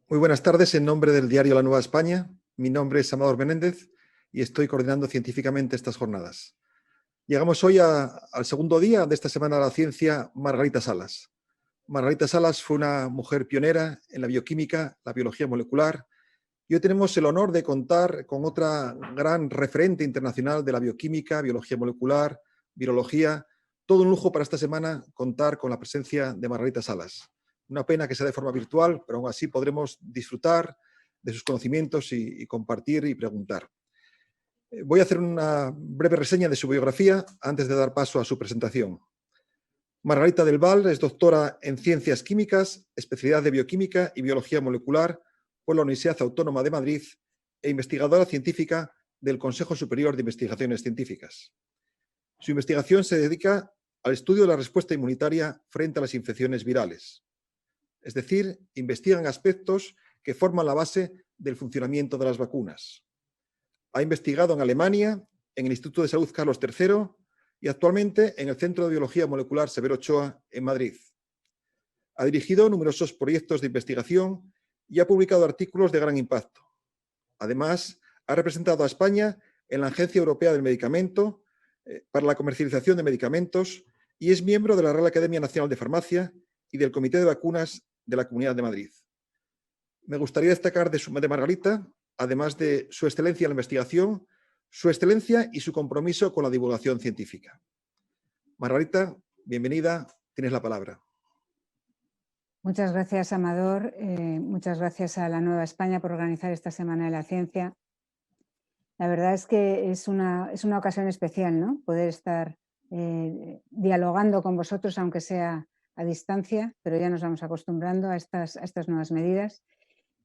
Muy buenas tardes, en nombre del diario La Nueva España. Mi nombre es Amador Menéndez y estoy coordinando científicamente estas jornadas. Llegamos hoy al segundo día de esta Semana de la Ciencia Margarita Salas. Margarita Salas fue una mujer pionera en la bioquímica, la biología molecular, y hoy tenemos el honor de contar con otra gran referente internacional de la bioquímica, biología molecular, virología. Todo un lujo para esta semana contar con la presencia de Margarita Salas. Una pena que sea de forma virtual, pero aún así podremos disfrutar de sus conocimientos y compartir y preguntar. Voy a hacer una breve reseña de su biografía antes de dar paso a su presentación. Margarita del Val es doctora en Ciencias Químicas, especialidad de Bioquímica y Biología Molecular por la Universidad Autónoma de Madrid e investigadora científica del Consejo Superior de Investigaciones Científicas. Su investigación se dedica al estudio de la respuesta inmunitaria frente a las infecciones virales. Es decir, investigan aspectos que forman la base del funcionamiento de las vacunas. Ha investigado en Alemania, en el Instituto de Salud Carlos III y actualmente en el Centro de Biología Molecular Severo Ochoa en Madrid. Ha dirigido numerosos proyectos de investigación y ha publicado artículos de gran impacto. Además, ha representado a España en la Agencia Europea del Medicamento para la comercialización de medicamentos y es miembro de la Real Academia Nacional de Farmacia y del Comité de Vacunas de la Comunidad de Madrid. Me gustaría destacar de Margarita, además de su excelencia en la investigación, su excelencia y su compromiso con la divulgación científica. Margarita, bienvenida, tienes la palabra. Muchas gracias, Amador. Muchas gracias a La Nueva España por organizar esta Semana de la Ciencia. La verdad es que es una ocasión especial, ¿no? Poder estar dialogando con vosotros, aunque sea a distancia, pero ya nos vamos acostumbrando a estas nuevas medidas.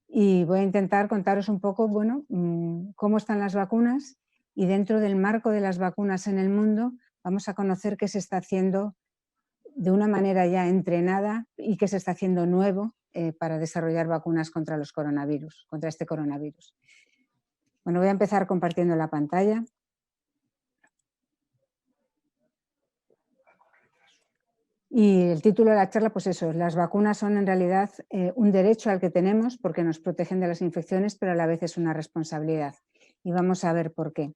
Y voy a intentar contaros un poco, bueno, cómo están las vacunas y dentro del marco de las vacunas en el mundo vamos a conocer qué se está haciendo de una manera ya entrenada y qué se está haciendo nuevo para desarrollar vacunas contra los coronavirus, contra este coronavirus. Bueno, voy a empezar compartiendo la pantalla. Y el título de la charla, pues eso, las vacunas son en realidad un derecho al que tenemos porque nos protegen de las infecciones, pero a la vez es una responsabilidad. Y vamos a ver por qué.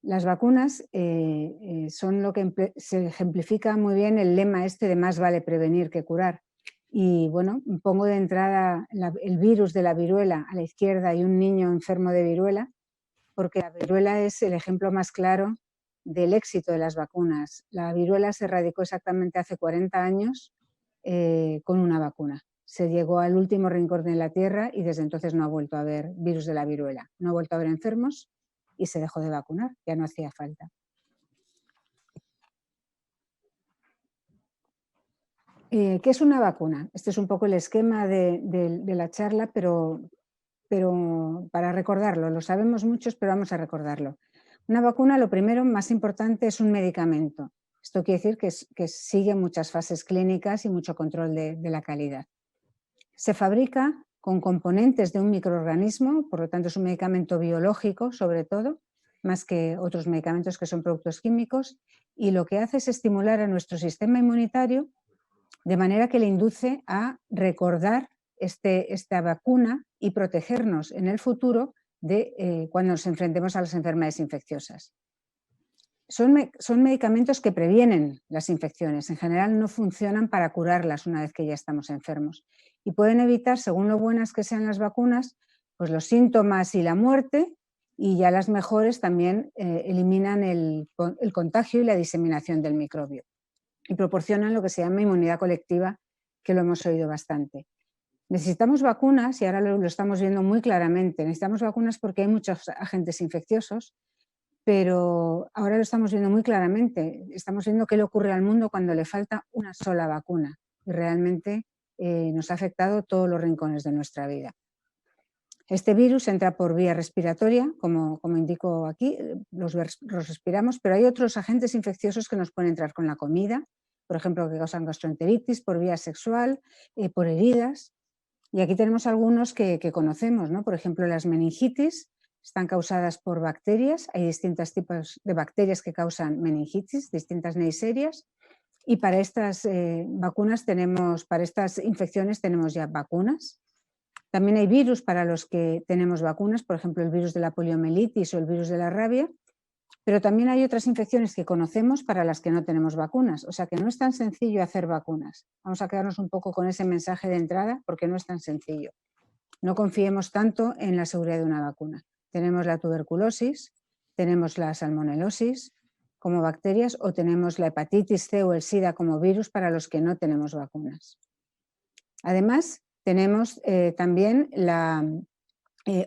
Las vacunas son lo que se ejemplifica muy bien el lema este de más vale prevenir que curar. Y bueno, pongo de entrada el virus de la viruela a la izquierda y un niño enfermo de viruela, porque la viruela es el ejemplo más claro del éxito de las vacunas. La viruela se erradicó exactamente hace 40 años con una vacuna. Se llegó al último rincón de la Tierra y desde entonces no ha vuelto a haber virus de la viruela, no ha vuelto a haber enfermos y se dejó de vacunar, ya no hacía falta. ¿Qué es una vacuna? Este es un poco el esquema de la charla, pero para recordarlo, lo sabemos muchos, pero vamos a recordarlo. Una vacuna, lo primero, más importante, es un medicamento. Esto quiere decir que sigue muchas fases clínicas y mucho control de la calidad. Se fabrica con componentes de un microorganismo, por lo tanto es un medicamento biológico sobre todo, más que otros medicamentos que son productos químicos, y lo que hace es estimular a nuestro sistema inmunitario de manera que le induce a recordar esta vacuna y protegernos en el futuro de cuando nos enfrentemos a las enfermedades infecciosas. Son medicamentos que previenen las infecciones, en general no funcionan para curarlas una vez que ya estamos enfermos y pueden evitar, según lo buenas que sean las vacunas, pues los síntomas y la muerte, y ya las mejores también eliminan el contagio y la diseminación del microbio y proporcionan lo que se llama inmunidad colectiva, que lo hemos oído bastante. Necesitamos vacunas, y ahora lo estamos viendo muy claramente, necesitamos vacunas porque hay muchos agentes infecciosos, pero ahora lo estamos viendo muy claramente. Estamos viendo qué le ocurre al mundo cuando le falta una sola vacuna y realmente nos ha afectado todos los rincones de nuestra vida. Este virus entra por vía respiratoria, como indico aquí, los respiramos, pero hay otros agentes infecciosos que nos pueden entrar con la comida, por ejemplo, que causan gastroenteritis, por vía sexual, por heridas. Y aquí tenemos algunos que conocemos, ¿no? Por ejemplo, las meningitis están causadas por bacterias. Hay distintos tipos de bacterias que causan meningitis, distintas neiserias. Y para estas vacunas para estas infecciones tenemos ya vacunas. También hay virus para los que tenemos vacunas, por ejemplo, el virus de la poliomielitis o el virus de la rabia, pero también hay otras infecciones que conocemos para las que no tenemos vacunas, o sea que no es tan sencillo hacer vacunas. Vamos a quedarnos un poco con ese mensaje de entrada porque no es tan sencillo. No confiemos tanto en la seguridad de una vacuna. Tenemos la tuberculosis, tenemos la salmonelosis como bacterias o tenemos la hepatitis C o el SIDA como virus para los que no tenemos vacunas. Además, tenemos también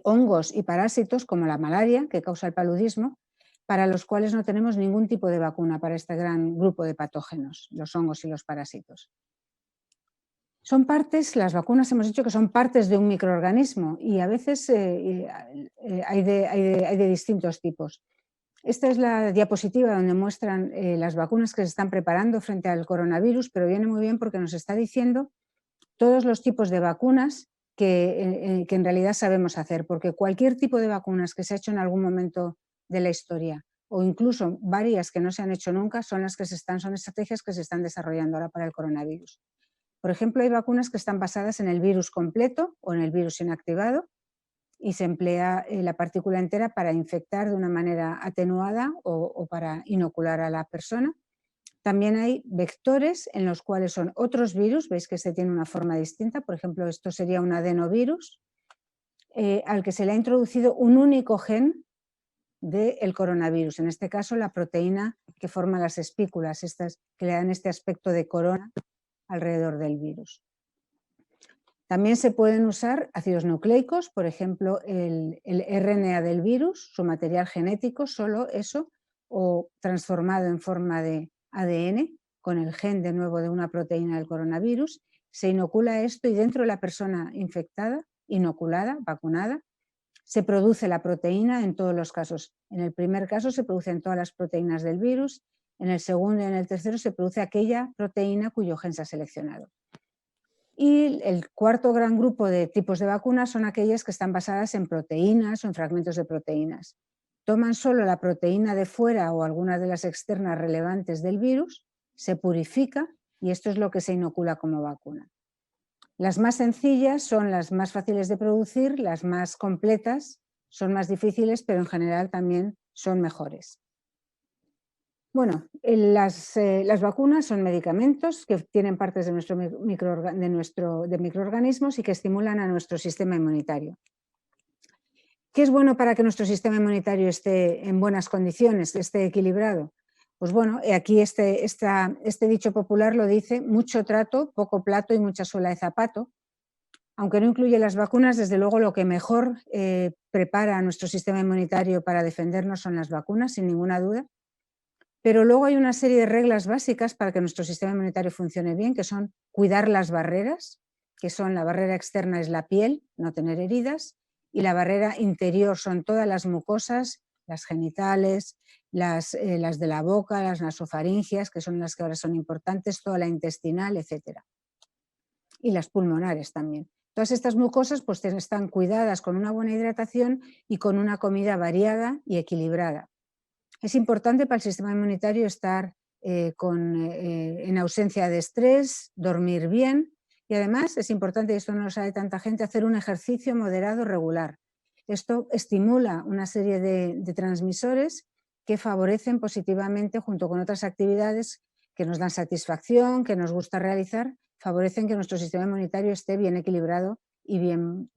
hongos y parásitos como la malaria, que causa el paludismo, para los cuales no tenemos ningún tipo de vacuna para este gran grupo de patógenos, los hongos y los parásitos. Son partes, las vacunas hemos dicho que son partes de un microorganismo y a veces hay de distintos tipos. Esta es la diapositiva donde muestran las vacunas que se están preparando frente al coronavirus, pero viene muy bien porque nos está diciendo todos los tipos de vacunas que en realidad sabemos hacer, porque cualquier tipo de vacunas que se ha hecho en algún momento de la historia o incluso varias que no se han hecho nunca son estrategias que se están desarrollando ahora para el coronavirus. Por ejemplo, hay vacunas que están basadas en el virus completo o en el virus inactivado y se emplea la partícula entera para infectar de una manera atenuada o para inocular a la persona. También hay vectores en los cuales son otros virus, veis que este tiene una forma distinta, por ejemplo, esto sería un adenovirus, al que se le ha introducido un único gen del coronavirus, en este caso la proteína que forma las espículas, estas que le dan este aspecto de corona alrededor del virus. También se pueden usar ácidos nucleicos, por ejemplo, el RNA del virus, su material genético, solo eso, o transformado en forma de ADN con el gen de nuevo de una proteína del coronavirus. Se inocula esto y dentro de la persona infectada, inoculada, vacunada, se produce la proteína en todos los casos. En el primer caso se producen todas las proteínas del virus, en el segundo y en el tercero se produce aquella proteína cuyo gen se ha seleccionado. Y el cuarto gran grupo de tipos de vacunas son aquellas que están basadas en proteínas o en fragmentos de proteínas. Toman solo la proteína de fuera o algunas de las externas relevantes del virus, se purifica y esto es lo que se inocula como vacuna. Las más sencillas son las más fáciles de producir, las más completas son más difíciles, pero en general también son mejores. Bueno, las vacunas son medicamentos que tienen partes de microorganismos y que estimulan a nuestro sistema inmunitario. ¿Qué es bueno para que nuestro sistema inmunitario esté en buenas condiciones, esté equilibrado? Pues bueno, aquí este dicho popular lo dice: mucho trato, poco plato y mucha suela de zapato. Aunque no incluye las vacunas, desde luego lo que mejor prepara a nuestro sistema inmunitario para defendernos son las vacunas, sin ninguna duda. Pero luego hay una serie de reglas básicas para que nuestro sistema inmunitario funcione bien, que son cuidar las barreras, que son la barrera externa es la piel, no tener heridas, y la barrera interior son todas las mucosas, las genitales, las de la boca, las nasofaringias, que son las que ahora son importantes, toda la intestinal, etc. Y las pulmonares también. Todas estas mucosas pues están cuidadas con una buena hidratación y con una comida variada y equilibrada. Es importante para el sistema inmunitario estar en ausencia de estrés, dormir bien y además es importante, y esto no lo sabe tanta gente, hacer un ejercicio moderado regular. Esto estimula una serie de transmisores que favorecen positivamente, junto con otras actividades que nos dan satisfacción, que nos gusta realizar, favorecen que nuestro sistema inmunitario esté bien equilibrado y bien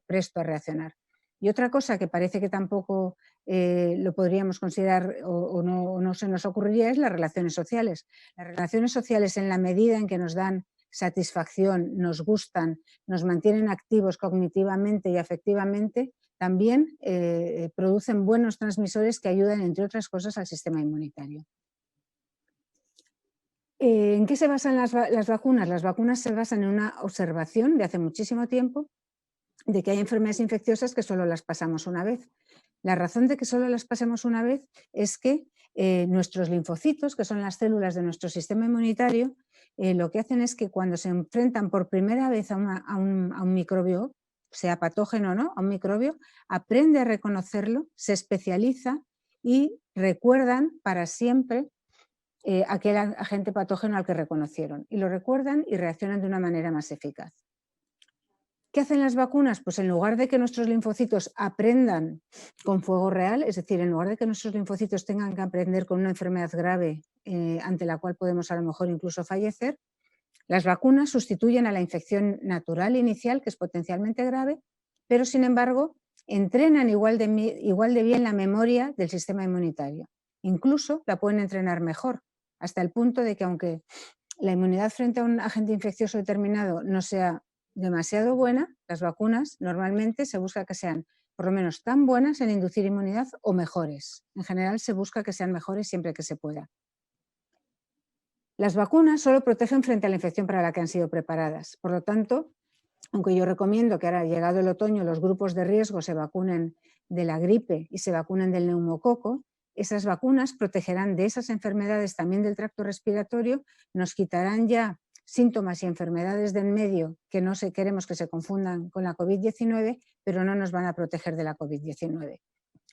presto a reaccionar. Y otra cosa que parece que tampoco lo podríamos considerar o no se nos ocurriría es las relaciones sociales. Las relaciones sociales, en la medida en que nos dan satisfacción, nos gustan, nos mantienen activos cognitivamente y afectivamente, también producen buenos transmisores que ayudan, entre otras cosas, al sistema inmunitario. ¿En qué se basan las vacunas? Las vacunas se basan en una observación de hace muchísimo tiempo de que hay enfermedades infecciosas que solo las pasamos una vez. La razón de que solo las pasemos una vez es que nuestros linfocitos, que son las células de nuestro sistema inmunitario, lo que hacen es que cuando se enfrentan por primera vez a un microbio, sea patógeno o no, a un microbio, aprende a reconocerlo, se especializa y recuerdan para siempre aquel agente patógeno al que reconocieron. Y lo recuerdan y reaccionan de una manera más eficaz. ¿Qué hacen las vacunas? Pues en lugar de que nuestros linfocitos aprendan con fuego real, es decir, en lugar de que nuestros linfocitos tengan que aprender con una enfermedad grave ante la cual podemos a lo mejor incluso fallecer, las vacunas sustituyen a la infección natural inicial, que es potencialmente grave, pero sin embargo entrenan igual de bien la memoria del sistema inmunitario. Incluso la pueden entrenar mejor, hasta el punto de que aunque la inmunidad frente a un agente infeccioso determinado no sea demasiado buena, las vacunas normalmente se busca que sean por lo menos tan buenas en inducir inmunidad o mejores. En general se busca que sean mejores siempre que se pueda. Las vacunas solo protegen frente a la infección para la que han sido preparadas. Por lo tanto, aunque yo recomiendo que ahora, llegado el otoño, los grupos de riesgo se vacunen de la gripe y se vacunen del neumococo, esas vacunas protegerán de esas enfermedades también del tracto respiratorio, nos quitarán ya síntomas y enfermedades de en medio que no queremos que se confundan con la COVID-19, pero no nos van a proteger de la COVID-19.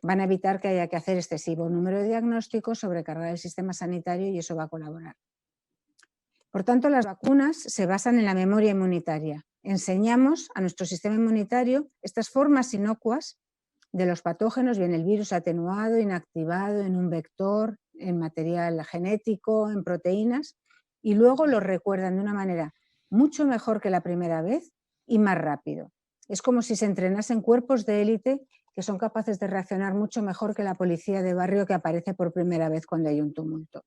Van a evitar que haya que hacer excesivo número de diagnósticos, sobrecargar el sistema sanitario y eso va a colaborar. Por tanto, las vacunas se basan en la memoria inmunitaria. Enseñamos a nuestro sistema inmunitario estas formas inocuas de los patógenos, bien el virus atenuado, inactivado, en un vector, en material genético, en proteínas, y luego los recuerdan de una manera mucho mejor que la primera vez y más rápido. Es como si se entrenasen cuerpos de élite que son capaces de reaccionar mucho mejor que la policía de barrio que aparece por primera vez cuando hay un tumulto.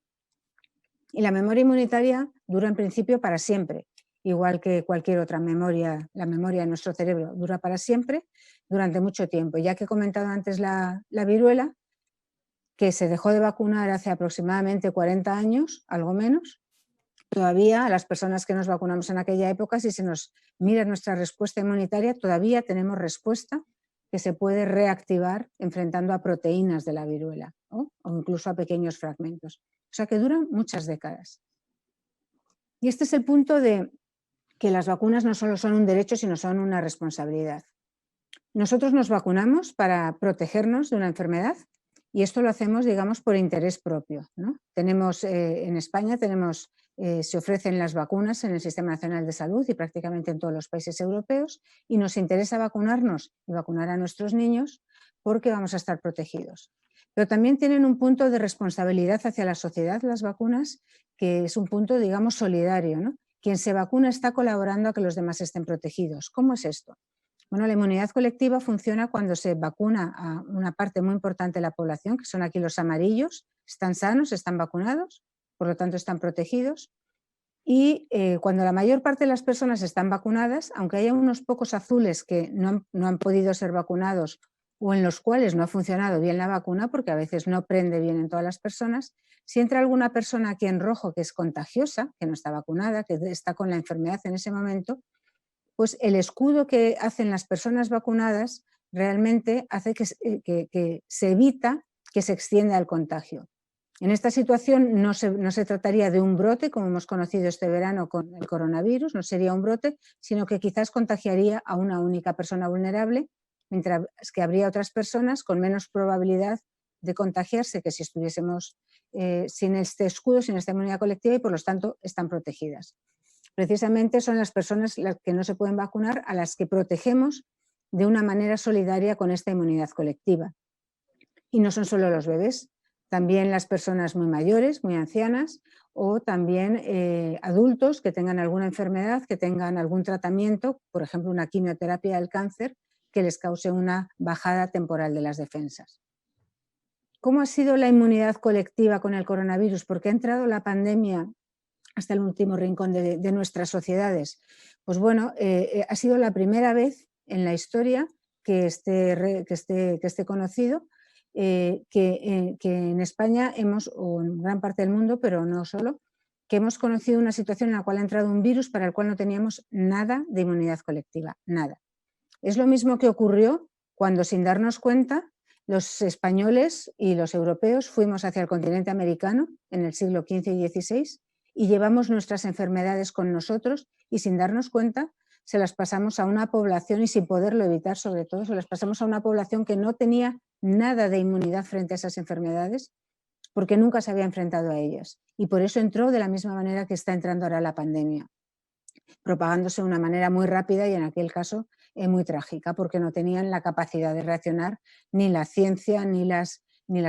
Y la memoria inmunitaria dura en principio para siempre, igual que cualquier otra memoria, la memoria de nuestro cerebro dura para siempre, durante mucho tiempo. Ya que he comentado antes la viruela, que se dejó de vacunar hace aproximadamente 40 años, algo menos, todavía a las personas que nos vacunamos en aquella época, si se nos mira nuestra respuesta inmunitaria, todavía tenemos respuesta que se puede reactivar enfrentando a proteínas de la viruela, ¿no? O incluso a pequeños fragmentos. O sea que duran muchas décadas. Y este es el punto de que las vacunas no solo son un derecho, sino son una responsabilidad. Nosotros nos vacunamos para protegernos de una enfermedad y esto lo hacemos, digamos, por interés propio, ¿no? Tenemos, en España se ofrecen las vacunas en el Sistema Nacional de Salud y prácticamente en todos los países europeos y nos interesa vacunarnos y vacunar a nuestros niños porque vamos a estar protegidos. Pero también tienen un punto de responsabilidad hacia la sociedad las vacunas, que es un punto, digamos, solidario, ¿no? Quien se vacuna está colaborando a que los demás estén protegidos. ¿Cómo es esto? Bueno, la inmunidad colectiva funciona cuando se vacuna a una parte muy importante de la población, que son aquí los amarillos, están sanos, están vacunados, por lo tanto están protegidos. Y cuando la mayor parte de las personas están vacunadas, aunque haya unos pocos azules que no han podido ser vacunados o en los cuales no ha funcionado bien la vacuna, porque a veces no prende bien en todas las personas, si entra alguna persona aquí en rojo que es contagiosa, que no está vacunada, que está con la enfermedad en ese momento, pues el escudo que hacen las personas vacunadas realmente hace que se evita que se extienda el contagio. En esta situación no se trataría de un brote, como hemos conocido este verano con el coronavirus, no sería un brote, sino que quizás contagiaría a una única persona vulnerable, mientras que habría otras personas con menos probabilidad de contagiarse que si estuviésemos sin este escudo, sin esta inmunidad colectiva y por lo tanto están protegidas. Precisamente son las personas las que no se pueden vacunar a las que protegemos de una manera solidaria con esta inmunidad colectiva. Y no son solo los bebés, también las personas muy mayores, muy ancianas, o también adultos que tengan alguna enfermedad, que tengan algún tratamiento, por ejemplo, una quimioterapia del cáncer, que les cause una bajada temporal de las defensas. ¿Cómo ha sido la inmunidad colectiva con el coronavirus? ¿Por qué ha entrado la pandemia hasta el último rincón de nuestras sociedades? Pues bueno, ha sido la primera vez en la historia que esté conocido que en España o en gran parte del mundo, pero no solo, que hemos conocido una situación en la cual ha entrado un virus para el cual no teníamos nada de inmunidad colectiva, nada. Es lo mismo que ocurrió cuando, sin darnos cuenta, los españoles y los europeos fuimos hacia el continente americano en el siglo XV y XVI y llevamos nuestras enfermedades con nosotros y sin darnos cuenta se las pasamos a una población y sin poderlo evitar sobre todo, se las pasamos a una población que no tenía nada de inmunidad frente a esas enfermedades porque nunca se había enfrentado a ellas y por eso entró de la misma manera que está entrando ahora la pandemia. propagándose de una manera muy rápida y en aquel caso muy trágica, porque no tenían la capacidad de reaccionar ni la ciencia ni las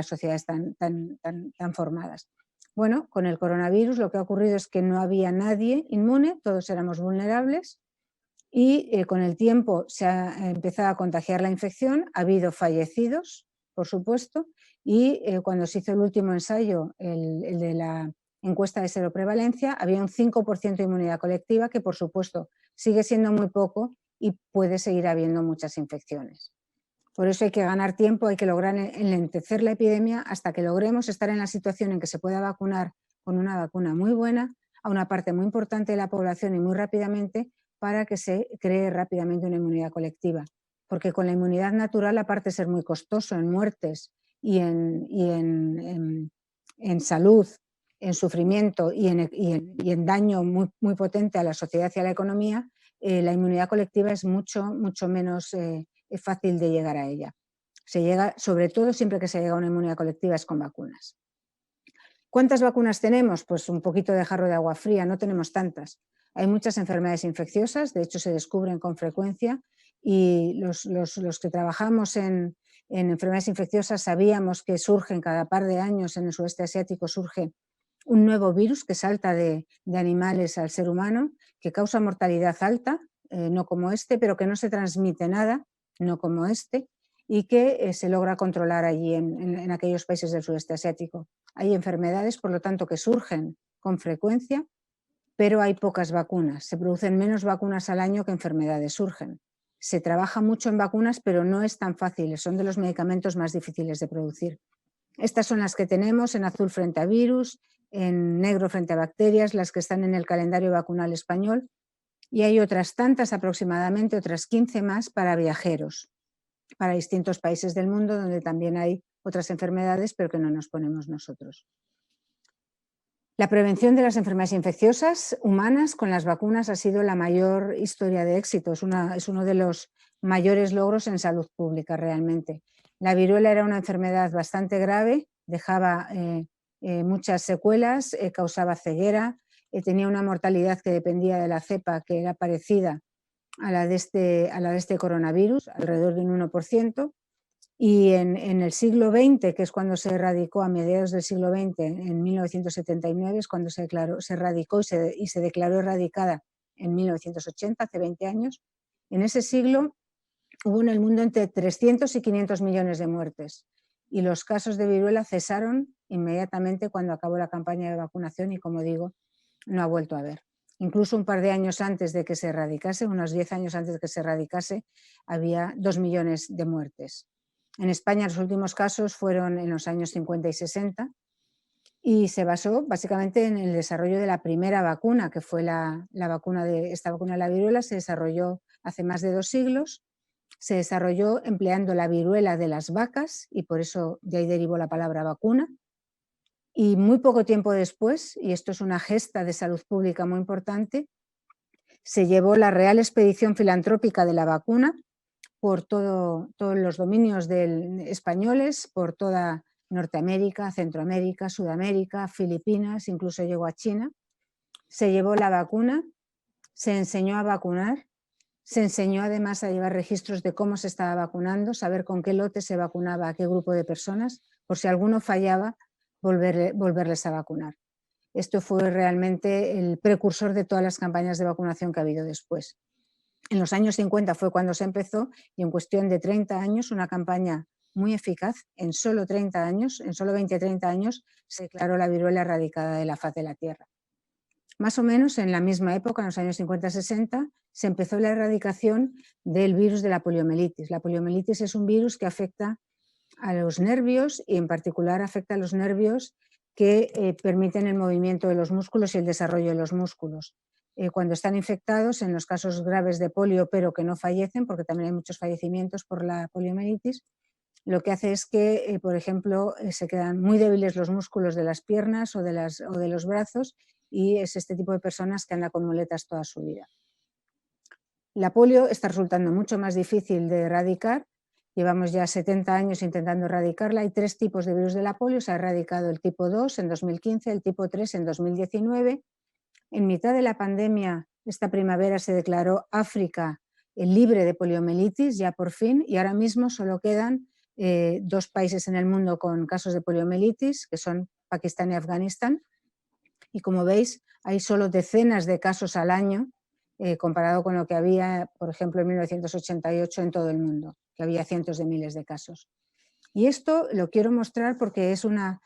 sociedades tan formadas. Bueno, con el coronavirus lo que ha ocurrido es que no había nadie inmune, todos éramos vulnerables y con el tiempo se ha empezado a contagiar la infección, ha habido fallecidos, por supuesto, y cuando se hizo el último ensayo, el de la encuesta de seroprevalencia, había un 5% de inmunidad colectiva, que por supuesto sigue siendo muy poco y puede seguir habiendo muchas infecciones. Por eso hay que ganar tiempo, hay que lograr enlentecer la epidemia hasta que logremos estar en la situación en que se pueda vacunar con una vacuna muy buena a una parte muy importante de la población y muy rápidamente para que se cree rápidamente una inmunidad colectiva. Porque con la inmunidad natural, aparte de ser muy costoso en muertes y en salud, en sufrimiento y en daño muy potente a la sociedad y a la economía, la inmunidad colectiva es mucho menos es fácil de llegar a ella. Se llega, sobre todo siempre que se llega a una inmunidad colectiva, es con vacunas. ¿Cuántas vacunas tenemos? Pues un poquito de jarro de agua fría, no tenemos tantas. Hay muchas enfermedades infecciosas, de hecho se descubren con frecuencia y los que trabajamos en enfermedades infecciosas sabíamos que surgen cada par de años en el sudeste asiático, surge un nuevo virus que salta de animales al ser humano, que causa mortalidad alta, no como este, pero que no se transmite nada, no como este, y que se logra controlar allí en aquellos países del sudeste asiático. Hay enfermedades, por lo tanto, que surgen con frecuencia, pero hay pocas vacunas. Se producen menos vacunas al año que enfermedades surgen. Se trabaja mucho en vacunas, pero no es tan fácil. Son de los medicamentos más difíciles de producir. Estas son las que tenemos en azul frente a virus, en negro frente a bacterias, las que están en el calendario vacunal español. Y hay otras tantas, aproximadamente otras 15 más para viajeros, para distintos países del mundo donde también hay otras enfermedades, pero que no nos ponemos nosotros. La prevención de las enfermedades infecciosas humanas con las vacunas ha sido la mayor historia de éxito, es uno de los mayores logros en salud pública realmente. La viruela era una enfermedad bastante grave, dejaba muchas secuelas, causaba ceguera, tenía una mortalidad que dependía de la cepa, que era parecida a la de este coronavirus, alrededor de un 1%. Y en el siglo XX, que es cuando se erradicó, a mediados del siglo XX, en 1979, es cuando se erradicó y se declaró erradicada en 1980, hace 20 años, en ese siglo hubo en el mundo entre 300 y 500 millones de muertes. Y los casos de viruela cesaron inmediatamente cuando acabó la campaña de vacunación y, como digo, no ha vuelto a haber. Incluso un par de años antes de que se erradicase, unos 10 años antes de que se erradicase, había 2 millones de muertes. En España los últimos casos fueron en los años 50 y 60 y se basó básicamente en el desarrollo de la primera vacuna, que fue esta vacuna de la viruela, se desarrolló hace más de 2 siglos, se desarrolló empleando la viruela de las vacas y por eso de ahí derivó la palabra vacuna. Y muy poco tiempo después, y esto es una gesta de salud pública muy importante, se llevó la Real Expedición Filantrópica de la Vacuna por todos los dominios españoles, por toda Norteamérica, Centroamérica, Sudamérica, Filipinas, incluso llegó a China. Se llevó la vacuna, se enseñó a vacunar, se enseñó además a llevar registros de cómo se estaba vacunando, saber con qué lote se vacunaba a qué grupo de personas, por si alguno fallaba, volverles a vacunar. Esto fue realmente el precursor de todas las campañas de vacunación que ha habido después. En los años 50 fue cuando se empezó y en cuestión de 30 años, una campaña muy eficaz, en solo 30 años, en solo 20-30 años, se declaró la viruela erradicada de la faz de la Tierra. Más o menos en la misma época, en los años 50-60, se empezó la erradicación del virus de la poliomielitis. La poliomielitis es un virus que afecta a los nervios y en particular afecta a los nervios que permiten el movimiento de los músculos y el desarrollo de los músculos. Cuando están infectados, en los casos graves de polio, pero que no fallecen, porque también hay muchos fallecimientos por la poliomielitis, lo que hace es que, por ejemplo, se quedan muy débiles los músculos de las piernas o de los brazos y es este tipo de personas que anda con muletas toda su vida. La polio está resultando mucho más difícil de erradicar. Llevamos ya 70 años intentando erradicarla. Hay 3 tipos de virus de la polio. Se ha erradicado el tipo 2 en 2015, el tipo 3 en 2019. En mitad de la pandemia esta primavera se declaró África libre de poliomielitis, ya por fin, y ahora mismo solo quedan 2 países en el mundo con casos de poliomielitis, que son Pakistán y Afganistán. Y como veis, hay solo decenas de casos al año, comparado con lo que había, por ejemplo, en 1988 en todo el mundo, que había cientos de miles de casos. Y esto lo quiero mostrar porque es una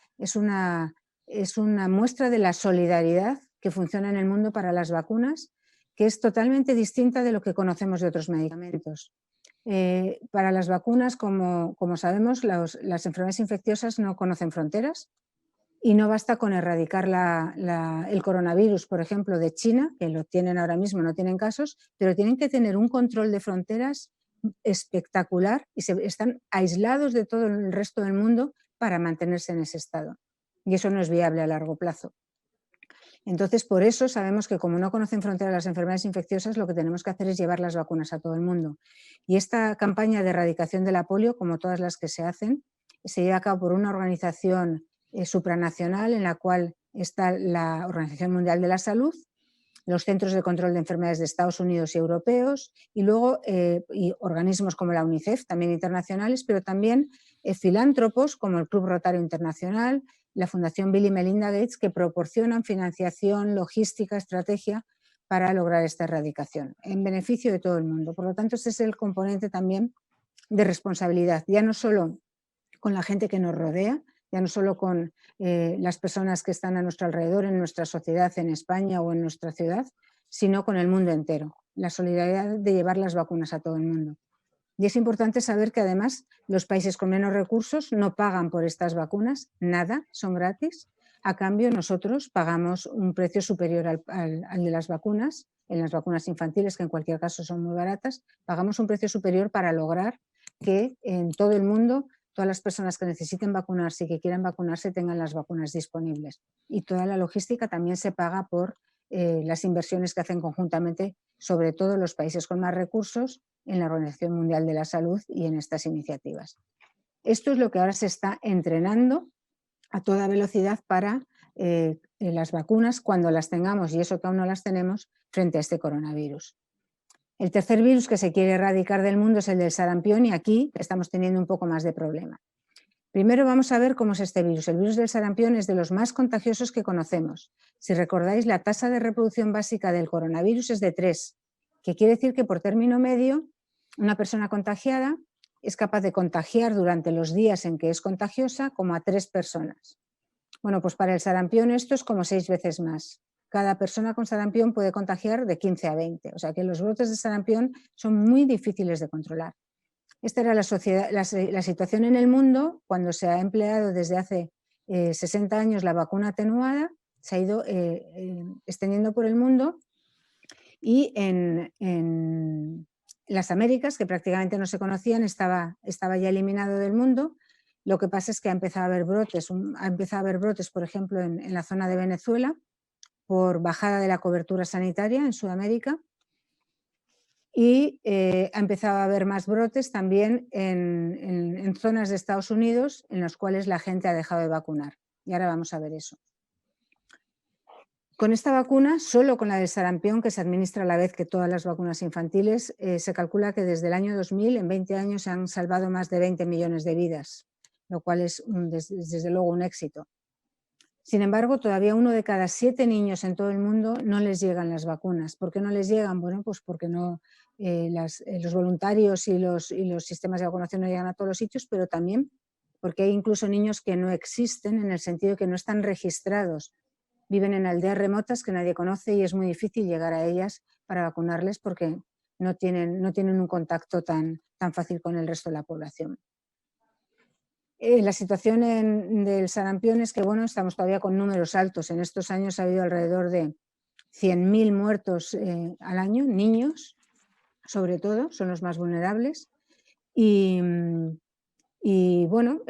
muestra de la solidaridad que funciona en el mundo para las vacunas, que es totalmente distinta de lo que conocemos de otros medicamentos. Para las vacunas, como sabemos, las enfermedades infecciosas no conocen fronteras y no basta con erradicar el coronavirus, por ejemplo, de China, que lo tienen ahora mismo, no tienen casos, pero tienen que tener un control de fronteras espectacular y están aislados de todo el resto del mundo para mantenerse en ese estado. Y eso no es viable a largo plazo. Entonces, por eso sabemos que como no conocen fronteras las enfermedades infecciosas, lo que tenemos que hacer es llevar las vacunas a todo el mundo. Y esta campaña de erradicación de la polio, como todas las que se hacen, se lleva a cabo por una organización supranacional en la cual está la Organización Mundial de la Salud, los Centros de Control de Enfermedades de Estados Unidos y europeos, y luego y organismos como la UNICEF, también internacionales, pero también filántropos como el Club Rotario Internacional, la Fundación Bill y Melinda Gates, que proporcionan financiación, logística, estrategia para lograr esta erradicación, en beneficio de todo el mundo. Por lo tanto, ese es el componente también de responsabilidad, ya no solo con la gente que nos rodea, ya no solo con las personas que están a nuestro alrededor, en nuestra sociedad, en España o en nuestra ciudad, sino con el mundo entero. La solidaridad de llevar las vacunas a todo el mundo. Y es importante saber que además los países con menos recursos no pagan por estas vacunas, nada, son gratis. A cambio, nosotros pagamos un precio superior al de las vacunas, en las vacunas infantiles, que en cualquier caso son muy baratas, pagamos un precio superior para lograr que en todo el mundo todas las personas que necesiten vacunarse y que quieran vacunarse tengan las vacunas disponibles. Y toda la logística también se paga por las inversiones que hacen conjuntamente, sobre todo los países con más recursos, en la Organización Mundial de la Salud y en estas iniciativas. Esto es lo que ahora se está entrenando a toda velocidad para las vacunas cuando las tengamos, y eso que aún no las tenemos, frente a este coronavirus. El tercer virus que se quiere erradicar del mundo es el del sarampión y aquí estamos teniendo un poco más de problema. Primero vamos a ver cómo es este virus. El virus del sarampión es de los más contagiosos que conocemos. Si recordáis, la tasa de reproducción básica del coronavirus es de 3, que quiere decir que por término medio una persona contagiada es capaz de contagiar durante los días en que es contagiosa como a 3 personas. Bueno, pues para el sarampión esto es como 6 veces más. Cada persona con sarampión puede contagiar de 15 a 20, o sea que los brotes de sarampión son muy difíciles de controlar. Esta era la situación en el mundo cuando se ha empleado desde hace 60 años la vacuna atenuada, se ha ido extendiendo por el mundo y en las Américas, que prácticamente no se conocían, estaba ya eliminado del mundo. Lo que pasa es que ha empezado a haber brotes, por ejemplo, en la zona de Venezuela, por bajada de la cobertura sanitaria en Sudamérica, y ha empezado a haber más brotes también en zonas de Estados Unidos en las cuales la gente ha dejado de vacunar. Y ahora vamos a ver eso. Con esta vacuna, solo con la del sarampión, que se administra a la vez que todas las vacunas infantiles, se calcula que desde el año 2000, en 20 años, se han salvado más de 20 millones de vidas, lo cual es desde luego un éxito. Sin embargo, todavía 1 de cada 7 niños en todo el mundo no les llegan las vacunas. ¿Por qué no les llegan? Bueno, pues porque no, los voluntarios y los sistemas de vacunación no llegan a todos los sitios, pero también porque hay incluso niños que no existen en el sentido de que no están registrados. Viven en aldeas remotas que nadie conoce y es muy difícil llegar a ellas para vacunarles porque no tienen un contacto tan fácil con el resto de la población. La situación del sarampión es que, bueno, estamos todavía con números altos. En estos años ha habido alrededor de 100.000 muertos al año, niños, sobre todo, son los más vulnerables. Y bueno,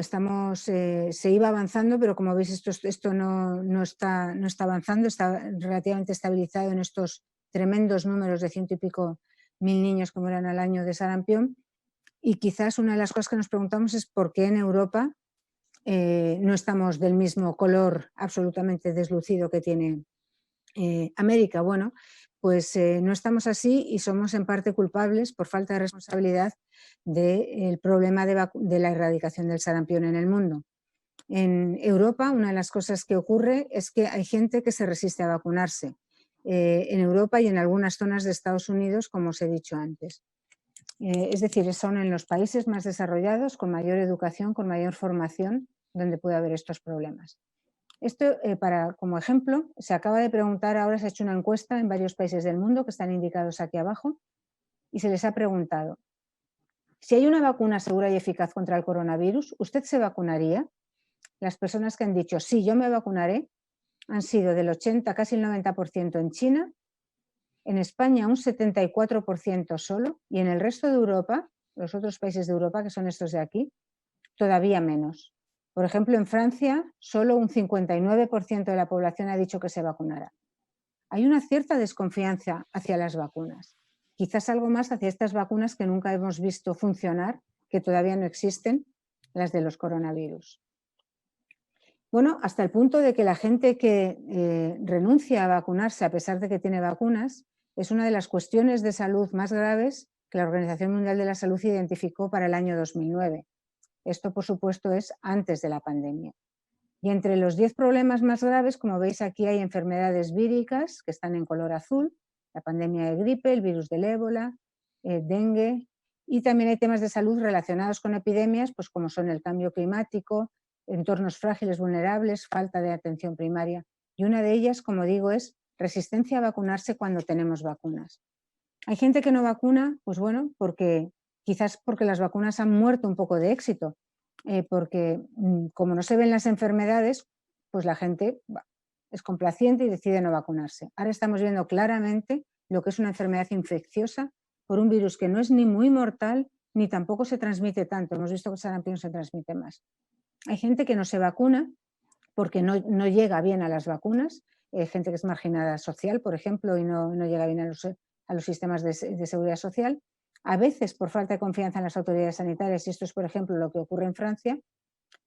se iba avanzando, pero como veis esto no está avanzando, está relativamente estabilizado en estos tremendos números de 100 y pico mil niños que mueran al año de sarampión. Y quizás una de las cosas que nos preguntamos es por qué en Europa no estamos del mismo color absolutamente deslucido que tiene América. Bueno, pues no estamos así y somos en parte culpables por falta de responsabilidad del problema de la erradicación del sarampión en el mundo. En Europa, una de las cosas que ocurre es que hay gente que se resiste a vacunarse en Europa y en algunas zonas de Estados Unidos, como os he dicho antes. Es decir, son en los países más desarrollados, con mayor educación, con mayor formación, donde puede haber estos problemas. Esto, como ejemplo, se acaba de preguntar, ahora se ha hecho una encuesta en varios países del mundo que están indicados aquí abajo, y se les ha preguntado, si hay una vacuna segura y eficaz contra el coronavirus, ¿usted se vacunaría? Las personas que han dicho, sí, yo me vacunaré, han sido del 80, casi el 90% en China, en España un 74% solo, y en el resto de Europa, los otros países de Europa, que son estos de aquí, todavía menos. Por ejemplo, en Francia, solo un 59% de la población ha dicho que se vacunará. Hay una cierta desconfianza hacia las vacunas. Quizás algo más hacia estas vacunas que nunca hemos visto funcionar, que todavía no existen, las de los coronavirus. Bueno, hasta el punto de que la gente que renuncia a vacunarse a pesar de que tiene vacunas es una de las cuestiones de salud más graves que la Organización Mundial de la Salud identificó para el año 2009. Esto, por supuesto, es antes de la pandemia. Y entre los 10 problemas más graves, como veis aquí, hay enfermedades víricas que están en color azul, la pandemia de gripe, el virus del ébola, dengue, y también hay temas de salud relacionados con epidemias, pues como son el cambio climático, entornos frágiles, vulnerables, falta de atención primaria. Y una de ellas, como digo, es resistencia a vacunarse cuando tenemos vacunas. Hay gente que no vacuna, pues bueno, quizás porque las vacunas han muerto un poco de éxito, porque como no se ven las enfermedades, pues la gente es complaciente y decide no vacunarse. Ahora estamos viendo claramente lo que es una enfermedad infecciosa por un virus que no es ni muy mortal ni tampoco se transmite tanto. Hemos visto que el sarampión se transmite más. Hay gente que no se vacuna porque no llega bien a las vacunas, gente que es marginada social, por ejemplo, y no llega bien a los sistemas de seguridad social, a veces por falta de confianza en las autoridades sanitarias, y esto es, por ejemplo, lo que ocurre en Francia,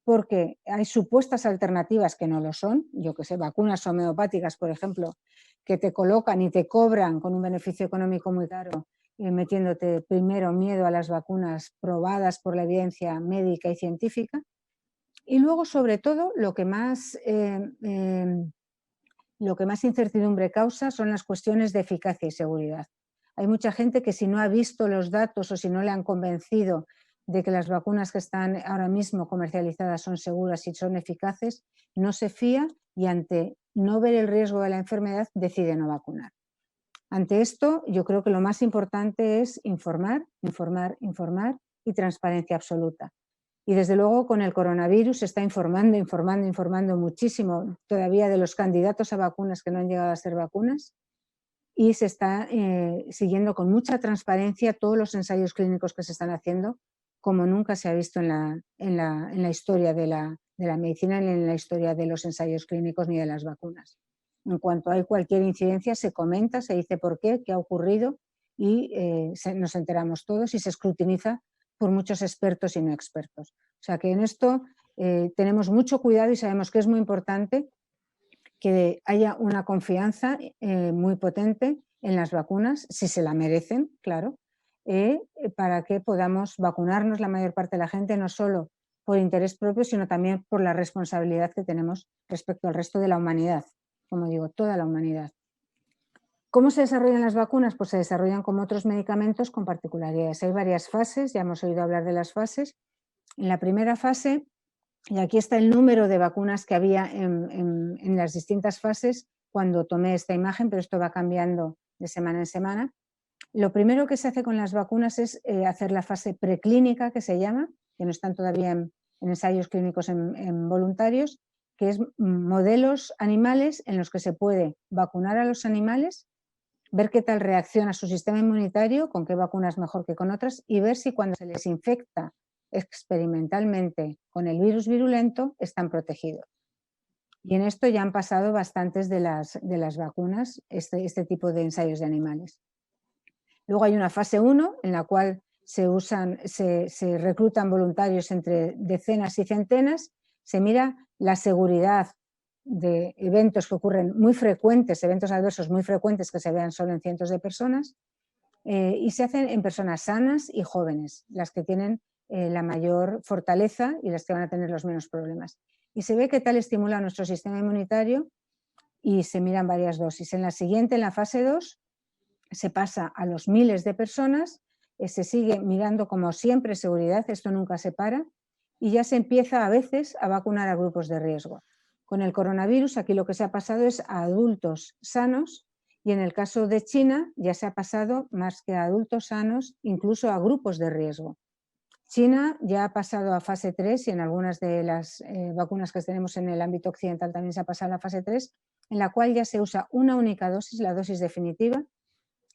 porque hay supuestas alternativas que no lo son, yo que sé, vacunas homeopáticas, por ejemplo, que te colocan y te cobran con un beneficio económico muy caro, metiéndote primero miedo a las vacunas probadas por la evidencia médica y científica. Y luego, sobre todo, lo que más incertidumbre causa son las cuestiones de eficacia y seguridad. Hay mucha gente que si no ha visto los datos o si no le han convencido de que las vacunas que están ahora mismo comercializadas son seguras y son eficaces, no se fía y ante no ver el riesgo de la enfermedad decide no vacunar. Ante esto, yo creo que lo más importante es informar, informar, informar y transparencia absoluta. Y desde luego con el coronavirus se está informando muchísimo todavía de los candidatos a vacunas que no han llegado a ser vacunas y se está siguiendo con mucha transparencia todos los ensayos clínicos que se están haciendo, como nunca se ha visto en la historia de la medicina ni en la historia de los ensayos clínicos ni de las vacunas. En cuanto hay cualquier incidencia se comenta, se dice por qué ha ocurrido y nos enteramos todos y se escrutiniza por muchos expertos y no expertos. O sea que en esto tenemos mucho cuidado y sabemos que es muy importante que haya una confianza muy potente en las vacunas, si se la merecen, claro, para que podamos vacunarnos la mayor parte de la gente, no solo por interés propio, sino también por la responsabilidad que tenemos respecto al resto de la humanidad, como digo, toda la humanidad. ¿Cómo se desarrollan las vacunas? Pues se desarrollan como otros medicamentos con particularidades. Hay varias fases, ya hemos oído hablar de las fases. En la primera fase, y aquí está el número de vacunas que había en las distintas fases cuando tomé esta imagen, pero esto va cambiando de semana en semana. Lo primero que se hace con las vacunas es hacer la fase preclínica, que se llama, que no están todavía en ensayos clínicos en voluntarios, que es modelos animales en los que se puede vacunar a los animales, ver qué tal reacciona su sistema inmunitario, con qué vacunas mejor que con otras, y ver si cuando se les infecta experimentalmente con el virus virulento están protegidos. Y en esto ya han pasado bastantes de las vacunas, este tipo de ensayos de animales. Luego hay una fase 1 en la cual se reclutan voluntarios entre decenas y centenas, se mira la seguridad de eventos que ocurren muy frecuentes, eventos adversos muy frecuentes que se vean solo en cientos de personas, y se hacen en personas sanas y jóvenes, las que tienen la mayor fortaleza y las que van a tener los menos problemas. Y se ve que tal estimula nuestro sistema inmunitario y se miran varias dosis. En la siguiente, en la fase 2, se pasa a los miles de personas, se sigue mirando como siempre seguridad, esto nunca se para, y ya se empieza a veces a vacunar a grupos de riesgo. Con el coronavirus aquí lo que se ha pasado es a adultos sanos y en el caso de China ya se ha pasado más que a adultos sanos, incluso a grupos de riesgo. China ya ha pasado a fase 3 y en algunas de las vacunas que tenemos en el ámbito occidental también se ha pasado a la fase 3, en la cual ya se usa una única dosis, la dosis definitiva.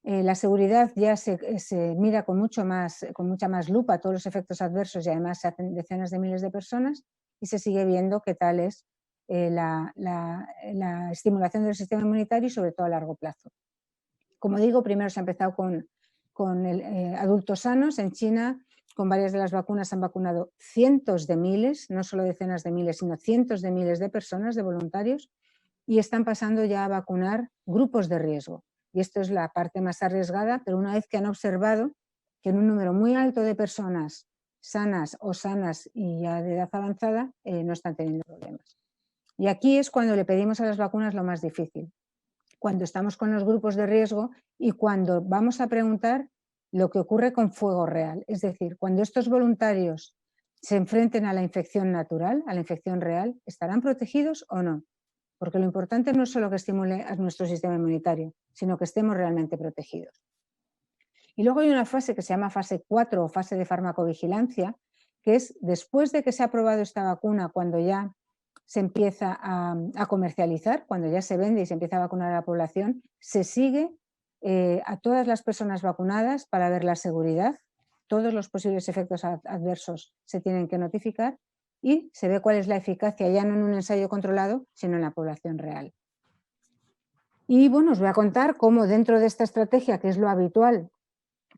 La seguridad ya se mira con mucha más lupa todos los efectos adversos y además se hacen decenas de miles de personas y se sigue viendo qué tal es la estimulación del sistema inmunitario y sobre todo a largo plazo. Como digo, primero se ha empezado con adultos sanos. En China, con varias de las vacunas han vacunado cientos de miles, no solo decenas de miles, sino cientos de miles de personas, de voluntarios, y están pasando ya a vacunar grupos de riesgo. Y esto es la parte más arriesgada, pero una vez que han observado que en un número muy alto de personas sanas o sanas y ya de edad avanzada no están teniendo problemas. Y aquí es cuando le pedimos a las vacunas lo más difícil, cuando estamos con los grupos de riesgo y cuando vamos a preguntar lo que ocurre con fuego real. Es decir, cuando estos voluntarios se enfrenten a la infección natural, a la infección real, ¿estarán protegidos o no? Porque lo importante no es solo que estimule a nuestro sistema inmunitario, sino que estemos realmente protegidos. Y luego hay una fase que se llama fase 4 o fase de farmacovigilancia, que es después de que se ha aprobado esta vacuna, cuando ya se empieza a comercializar, cuando ya se vende y se empieza a vacunar a la población, se sigue a todas las personas vacunadas para ver la seguridad, todos los posibles efectos adversos se tienen que notificar y se ve cuál es la eficacia ya no en un ensayo controlado, sino en la población real. Y bueno, os voy a contar cómo dentro de esta estrategia, que es lo habitual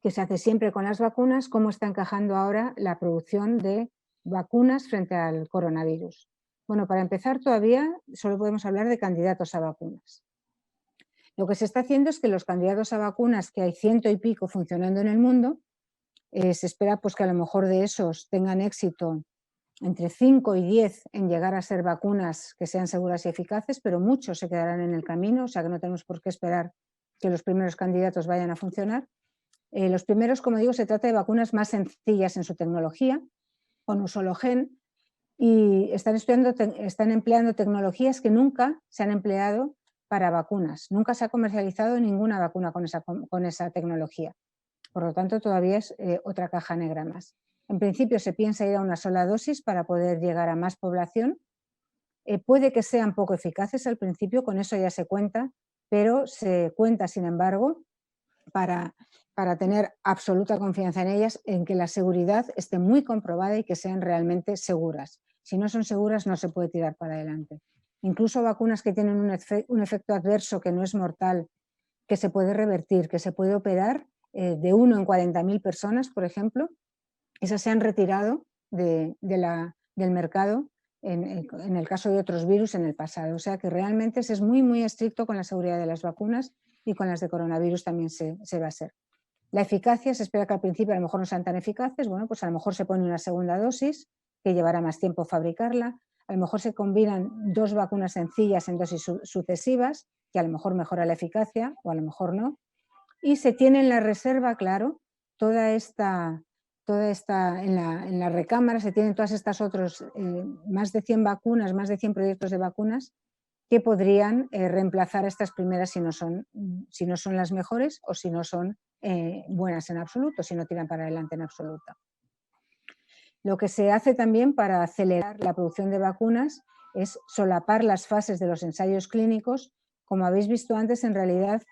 que se hace siempre con las vacunas, cómo está encajando ahora la producción de vacunas frente al coronavirus. Bueno, para empezar todavía solo podemos hablar de candidatos a vacunas. Lo que se está haciendo es que los candidatos a vacunas, que hay ciento y pico funcionando en el mundo, se espera pues, que a lo mejor de esos tengan éxito entre 5 y 10 en llegar a ser vacunas que sean seguras y eficaces, pero muchos se quedarán en el camino, o sea que no tenemos por qué esperar que los primeros candidatos vayan a funcionar. Los primeros, como digo, se trata de vacunas más sencillas en su tecnología, con un solo gen, y están empleando tecnologías que nunca se han empleado para vacunas. Nunca se ha comercializado ninguna vacuna con esa tecnología. Por lo tanto, todavía es otra caja negra más. En principio se piensa ir a una sola dosis para poder llegar a más población. Puede que sean poco eficaces al principio, con eso ya se cuenta, pero se cuenta, sin embargo, para tener absoluta confianza en ellas, en que la seguridad esté muy comprobada y que sean realmente seguras. Si no son seguras, no se puede tirar para adelante. Incluso vacunas que tienen un efecto adverso que no es mortal, que se puede revertir, que se puede operar, de 1 en 40.000 personas, por ejemplo, esas se han retirado del mercado en el caso de otros virus en el pasado. O sea que realmente se es muy, muy estricto con la seguridad de las vacunas y con las de coronavirus también se va a ser. La eficacia se espera que al principio a lo mejor no sean tan eficaces, bueno, pues a lo mejor se pone una segunda dosis que llevará más tiempo fabricarla, a lo mejor se combinan 2 vacunas sencillas en dosis sucesivas, que a lo mejor mejora la eficacia o a lo mejor no, y se tiene en la reserva, claro, toda esta en la recámara se tienen todas estas otros, más de 100 vacunas, más de 100 proyectos de vacunas que podrían reemplazar a estas primeras si no son las mejores o si no son buenas en absoluto, si no tiran para adelante en absoluto. Lo que se hace también para acelerar la producción de vacunas es solapar las fases de los ensayos clínicos. Como habéis visto antes, en realidad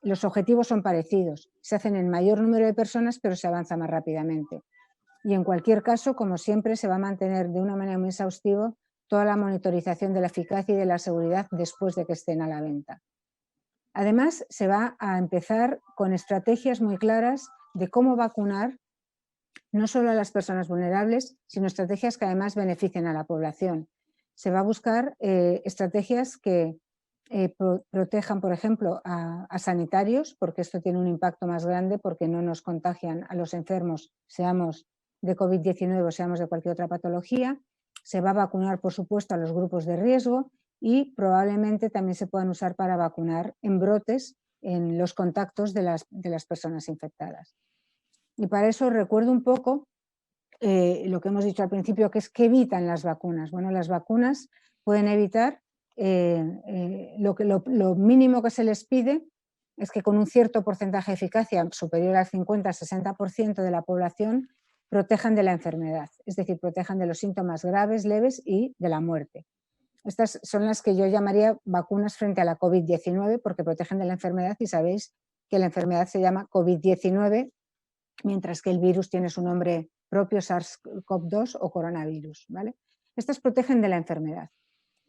los objetivos son parecidos. Se hacen en mayor número de personas, pero se avanza más rápidamente. Y en cualquier caso, como siempre, se va a mantener de una manera muy exhaustiva toda la monitorización de la eficacia y de la seguridad después de que estén a la venta. Además, se va a empezar con estrategias muy claras de cómo vacunar no solo a las personas vulnerables, sino estrategias que además beneficien a la población. se va a buscar estrategias que protejan, por ejemplo, a sanitarios, porque esto tiene un impacto más grande porque no nos contagian a los enfermos, seamos de COVID-19 o seamos de cualquier otra patología. Se va a vacunar, por supuesto, a los grupos de riesgo y probablemente también se puedan usar para vacunar en brotes en los contactos de las personas infectadas. Y para eso recuerdo un poco lo que hemos dicho al principio, que es que evitan las vacunas. Bueno, las vacunas pueden evitar, lo mínimo que se les pide es que con un cierto porcentaje de eficacia superior al 50-60% de la población protejan de la enfermedad, es decir, protejan de los síntomas graves, leves y de la muerte. Estas son las que yo llamaría vacunas frente a la COVID-19 porque protegen de la enfermedad y sabéis que la enfermedad se llama COVID-19 mientras que el virus tiene su nombre propio, SARS-CoV-2 o coronavirus, ¿vale? Estas protegen de la enfermedad,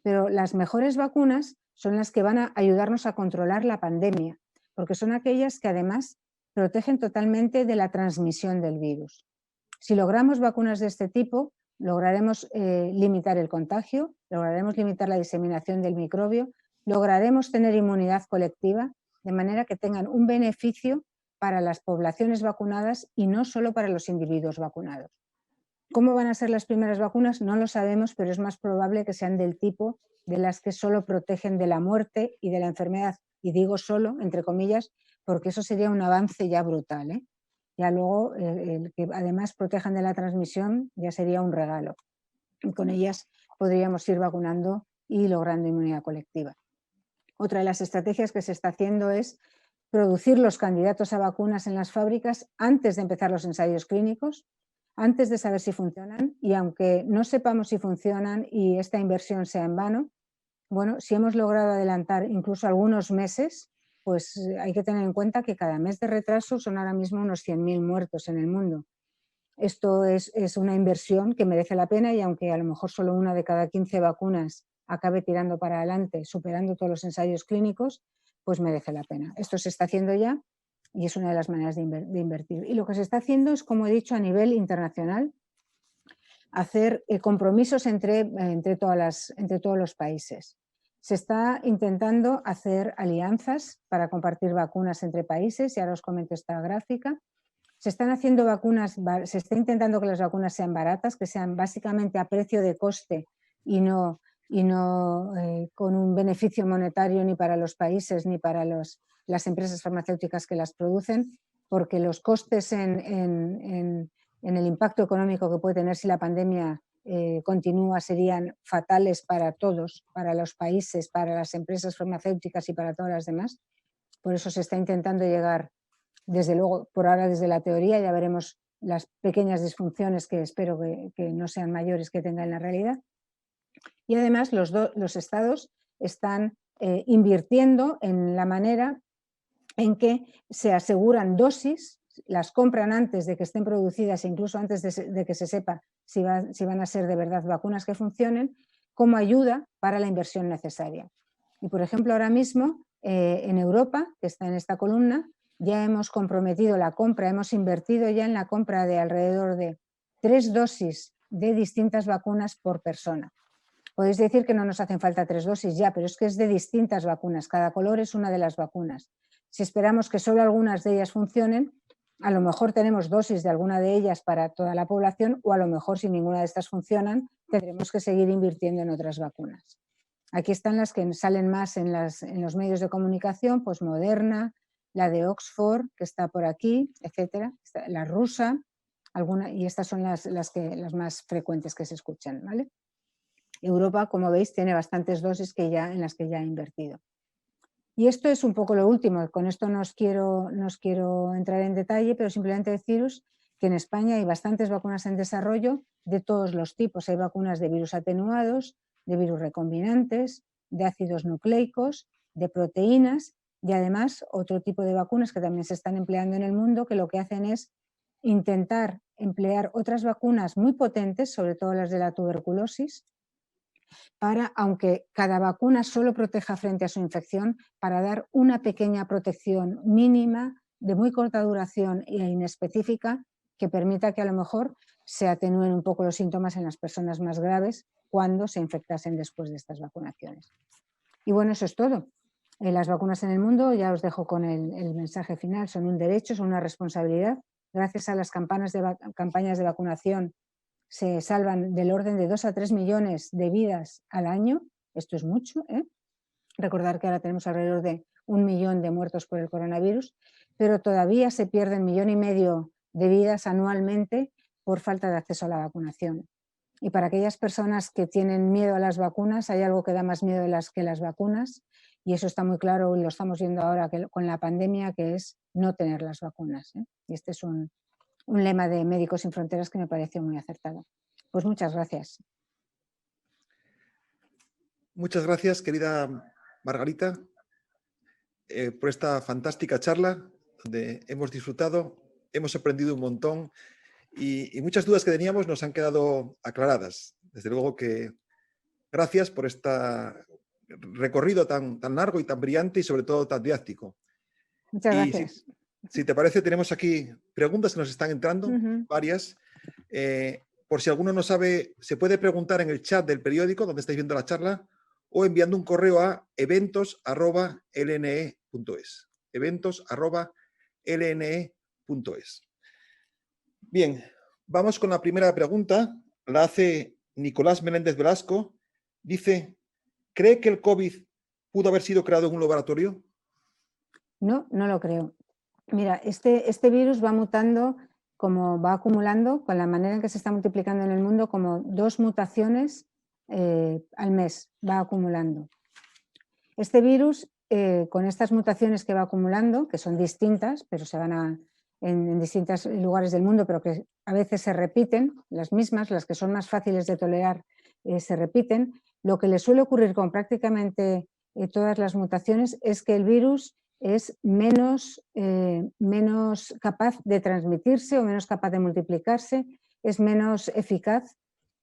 pero las mejores vacunas son las que van a ayudarnos a controlar la pandemia, porque son aquellas que además protegen totalmente de la transmisión del virus. Si logramos vacunas de este tipo, lograremos limitar el contagio, lograremos limitar la diseminación del microbio, lograremos tener inmunidad colectiva, de manera que tengan un beneficio para las poblaciones vacunadas y no solo para los individuos vacunados. ¿Cómo van a ser las primeras vacunas? No lo sabemos, pero es más probable que sean del tipo de las que solo protegen de la muerte y de la enfermedad. Y digo solo, entre comillas, porque eso sería un avance ya brutal, ¿eh? Ya luego, el que además protejan de la transmisión ya sería un regalo. Y con ellas podríamos ir vacunando y logrando inmunidad colectiva. Otra de las estrategias que se está haciendo es producir los candidatos a vacunas en las fábricas antes de empezar los ensayos clínicos, antes de saber si funcionan, y aunque no sepamos si funcionan y esta inversión sea en vano, bueno, si hemos logrado adelantar incluso algunos meses, pues hay que tener en cuenta que cada mes de retraso son ahora mismo unos 100.000 muertos en el mundo. Esto es una inversión que merece la pena y aunque a lo mejor solo una de cada 15 vacunas acabe tirando para adelante, superando todos los ensayos clínicos, pues merece la pena. Esto se está haciendo ya y es una de las maneras de invertir. Y lo que se está haciendo es, como he dicho, a nivel internacional, hacer compromisos entre todos los países. Se está intentando hacer alianzas para compartir vacunas entre países, y ahora os comento esta gráfica. Se están haciendo vacunas, se está intentando que las vacunas sean baratas, que sean básicamente a precio de coste y no con un beneficio monetario ni para los países ni para las empresas farmacéuticas que las producen, porque los costes en el impacto económico que puede tener si la pandemia continúa serían fatales para todos, para los países, para las empresas farmacéuticas y para todas las demás. Por eso se está intentando llegar, desde luego, por ahora desde la teoría, ya veremos las pequeñas disfunciones que espero que no sean mayores que tenga en la realidad. Y además los estados están invirtiendo en la manera en que se aseguran dosis, las compran antes de que estén producidas e incluso antes de que se sepa si van a ser de verdad vacunas que funcionen, como ayuda para la inversión necesaria. Y por ejemplo, ahora mismo en Europa, que está en esta columna, ya hemos comprometido la compra, hemos invertido ya en la compra de alrededor de 3 dosis de distintas vacunas por persona. Podéis decir que no nos hacen falta 3 dosis ya, pero es que es de distintas vacunas, cada color es una de las vacunas. Si esperamos que solo algunas de ellas funcionen, a lo mejor tenemos dosis de alguna de ellas para toda la población, o a lo mejor si ninguna de estas funcionan, tendremos que seguir invirtiendo en otras vacunas. Aquí están las que salen más en los medios de comunicación, pues Moderna, la de Oxford, que está por aquí, etcétera, la rusa, y estas son las más frecuentes que se escuchan, ¿vale? Europa, como veis, tiene bastantes dosis en las que ya ha invertido. Y esto es un poco lo último, con esto no os quiero entrar en detalle, pero simplemente deciros que en España hay bastantes vacunas en desarrollo de todos los tipos. Hay vacunas de virus atenuados, de virus recombinantes, de ácidos nucleicos, de proteínas y además otro tipo de vacunas que también se están empleando en el mundo, que lo que hacen es intentar emplear otras vacunas muy potentes, sobre todo las de la tuberculosis, aunque cada vacuna solo proteja frente a su infección, para dar una pequeña protección mínima de muy corta duración e inespecífica que permita que a lo mejor se atenúen un poco los síntomas en las personas más graves cuando se infectasen después de estas vacunaciones. Y bueno, eso es todo. Las vacunas en el mundo, ya os dejo con el mensaje final, son un derecho, son una responsabilidad. Gracias a las campañas de vacunación se salvan del orden de 2 a 3 millones de vidas al año. Esto es mucho, ¿eh? Recordar que ahora tenemos alrededor de 1 millón de muertos por el coronavirus, pero todavía se pierden 1,5 millones de vidas anualmente por falta de acceso a la vacunación. Y para aquellas personas que tienen miedo a las vacunas, hay algo que da más miedo que las vacunas, y eso está muy claro y lo estamos viendo ahora con la pandemia, que es no tener las vacunas, ¿eh? Y este es un lema de Médicos Sin Fronteras que me pareció muy acertado. Pues muchas gracias. Muchas gracias, querida Margarita, por esta fantástica charla donde hemos disfrutado, hemos aprendido un montón y muchas dudas que teníamos nos han quedado aclaradas. Desde luego que gracias por este recorrido tan largo y tan brillante y sobre todo tan didáctico. Muchas Y gracias. si te parece, tenemos aquí preguntas que nos están entrando, varias. Por si alguno no sabe, se puede preguntar en el chat del periódico donde estáis viendo la charla o enviando un correo a eventos@lne.es. eventos@lne.es. Bien, vamos con la primera pregunta. La hace Nicolás Menéndez Velasco. Dice, ¿cree que el COVID pudo haber sido creado en un laboratorio? No, no lo creo. Mira, este virus va mutando, como va acumulando, con la manera en que se está multiplicando en el mundo, como 2 mutaciones al mes, va acumulando. Este virus, con estas mutaciones que va acumulando, que son distintas, pero se van en distintos lugares del mundo, pero que a veces se repiten, las mismas, las que son más fáciles de tolerar, se repiten. Lo que le suele ocurrir con prácticamente todas las mutaciones es que el virus es menos capaz de transmitirse o menos capaz de multiplicarse, es menos eficaz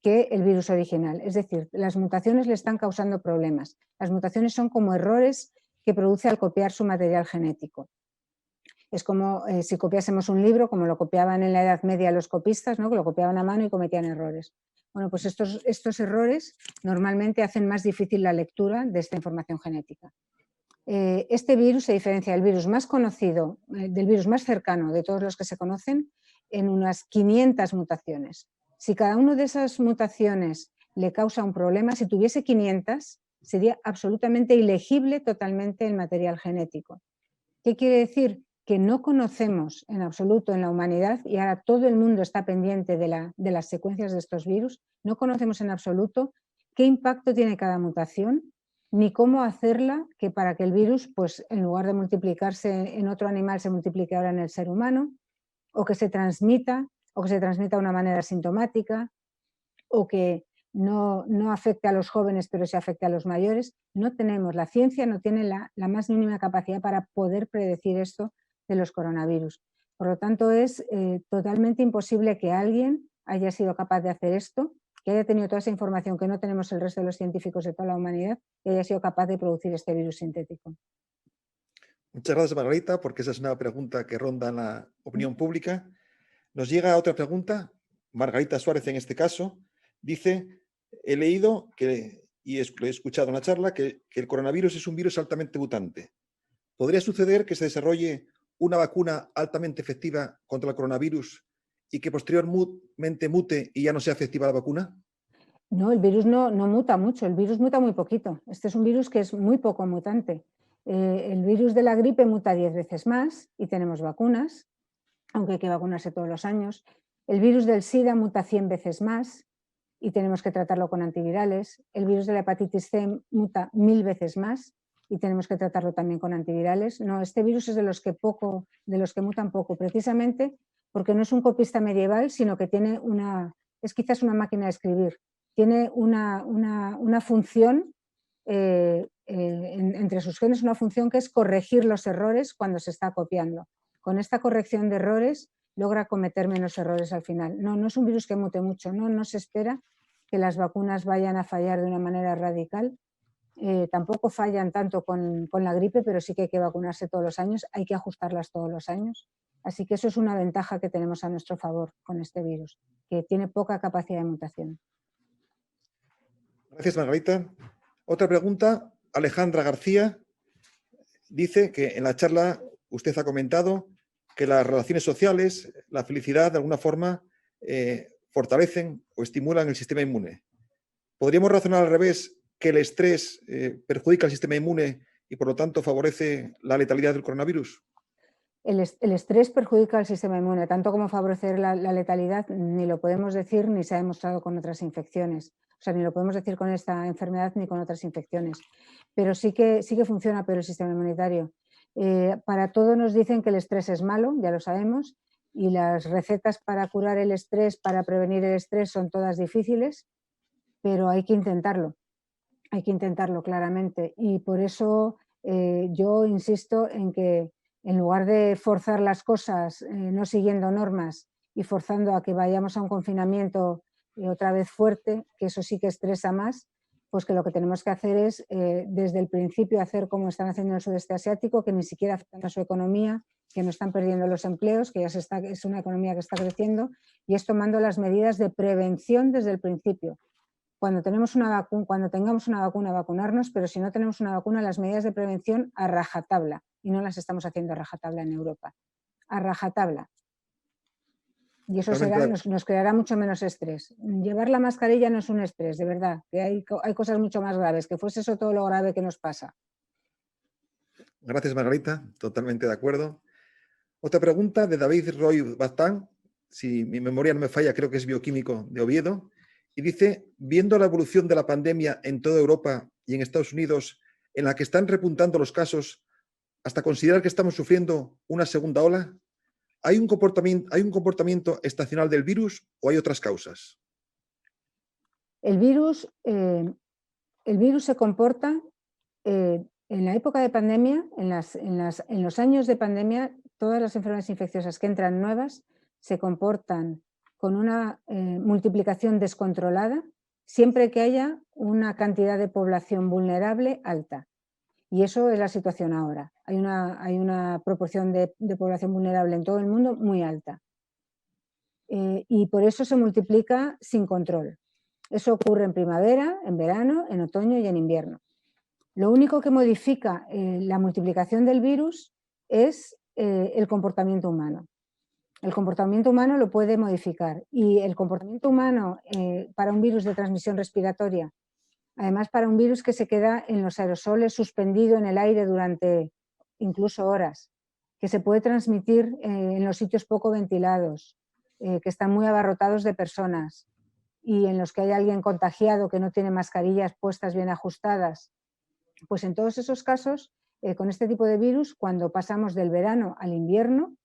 que el virus original. Es decir, las mutaciones le están causando problemas. Las mutaciones son como errores que produce al copiar su material genético. Es como si copiásemos un libro, como lo copiaban en la Edad Media los copistas, ¿no? Que lo copiaban a mano y cometían errores. Bueno, pues estos errores normalmente hacen más difícil la lectura de esta información genética. Este virus se diferencia del virus más conocido, del virus más cercano de todos los que se conocen, en unas 500 mutaciones. Si cada una de esas mutaciones le causa un problema, si tuviese 500, sería absolutamente ilegible totalmente el material genético. ¿Qué quiere decir? Que no conocemos en absoluto en la humanidad, y ahora todo el mundo está pendiente de las secuencias de estos virus, no conocemos en absoluto qué impacto tiene cada mutación, ni cómo hacerla que para que el virus, pues en lugar de multiplicarse en otro animal, se multiplique ahora en el ser humano, o que se transmita de una manera asintomática, o que no afecte a los jóvenes pero se afecte a los mayores. No tenemos, la ciencia no tiene la más mínima capacidad para poder predecir esto de los coronavirus. Por lo tanto, es totalmente imposible que alguien haya sido capaz de hacer esto, que haya tenido toda esa información que no tenemos el resto de los científicos de toda la humanidad, y haya sido capaz de producir este virus sintético. Muchas gracias, Margarita, porque esa es una pregunta que ronda en la opinión pública. Nos llega otra pregunta, Margarita Suárez en este caso, dice, he leído y lo he escuchado en la charla, que el coronavirus es un virus altamente mutante. ¿Podría suceder que se desarrolle una vacuna altamente efectiva contra el coronavirus y que posteriormente mute y ya no sea efectiva la vacuna? No, el virus no muta mucho, el virus muta muy poquito. Este es un virus que es muy poco mutante. El virus de la gripe muta 10 veces más y tenemos vacunas, aunque hay que vacunarse todos los años. El virus del SIDA muta 100 veces más y tenemos que tratarlo con antivirales. El virus de la hepatitis C muta 1000 veces más y tenemos que tratarlo también con antivirales. No, este virus es de los que mutan poco, precisamente porque no es un copista medieval, sino que es quizás una máquina de escribir. Tiene una función, entre sus genes, una función que es corregir los errores cuando se está copiando. Con esta corrección de errores logra cometer menos errores al final. No es un virus que mute mucho, no se espera que las vacunas vayan a fallar de una manera radical. Tampoco fallan tanto con la gripe, pero sí que hay que vacunarse todos los años, hay que ajustarlas todos los años. Así que eso es una ventaja que tenemos a nuestro favor con este virus, que tiene poca capacidad de mutación. Gracias, Margarita. Otra pregunta, Alejandra García dice que en la charla usted ha comentado que las relaciones sociales, la felicidad, de alguna forma, fortalecen o estimulan el sistema inmune. ¿Podríamos razonar al revés, que el estrés perjudica el sistema inmune y por lo tanto favorece la letalidad del coronavirus? El estrés perjudica al sistema inmune, tanto como favorecer la letalidad, ni lo podemos decir ni se ha demostrado con otras infecciones. O sea, ni lo podemos decir con esta enfermedad ni con otras infecciones. Pero sí que funciona peor el sistema inmunitario. Para todo nos dicen que el estrés es malo, ya lo sabemos, y las recetas para curar el estrés, para prevenir el estrés, son todas difíciles, pero hay que intentarlo claramente. Y por eso yo insisto en que en lugar de forzar las cosas no siguiendo normas y forzando a que vayamos a un confinamiento otra vez fuerte, que eso sí que estresa más, pues que lo que tenemos que hacer es desde el principio hacer como están haciendo en el sudeste asiático, que ni siquiera afectan a su economía, que no están perdiendo los empleos, que ya es una economía que está creciendo, y es tomando las medidas de prevención desde el principio. Cuando tengamos una vacuna, vacunarnos, pero si no tenemos una vacuna, las medidas de prevención a rajatabla, y no las estamos haciendo a rajatabla en Europa, a rajatabla. Y eso nos creará mucho menos estrés. Llevar la mascarilla no es un estrés, de verdad, que hay cosas mucho más graves, que fuese eso todo lo grave que nos pasa. Gracias, Margarita, totalmente de acuerdo. Otra pregunta de David Roy Baztán, si mi memoria no me falla, creo que es bioquímico de Oviedo, y dice, viendo la evolución de la pandemia en toda Europa y en Estados Unidos, en la que están repuntando los casos, hasta considerar que estamos sufriendo una segunda ola, ¿hay un comportamiento estacional del virus o hay otras causas? El virus se comporta en la época de pandemia, en los años de pandemia, todas las enfermedades infecciosas que entran nuevas se comportan con una multiplicación descontrolada siempre que haya una cantidad de población vulnerable alta. Y eso es la situación ahora. Hay una proporción de población vulnerable en todo el mundo muy alta. Y por eso se multiplica sin control. Eso ocurre en primavera, en verano, en otoño y en invierno. Lo único que modifica la multiplicación del virus es el comportamiento humano. El comportamiento humano lo puede modificar y el comportamiento humano para un virus de transmisión respiratoria, además para un virus que se queda en los aerosoles suspendido en el aire durante incluso horas, que se puede transmitir en los sitios poco ventilados, que están muy abarrotados de personas y en los que hay alguien contagiado que no tiene mascarillas puestas bien ajustadas. Pues en todos esos casos, con este tipo de virus, cuando pasamos del verano al invierno,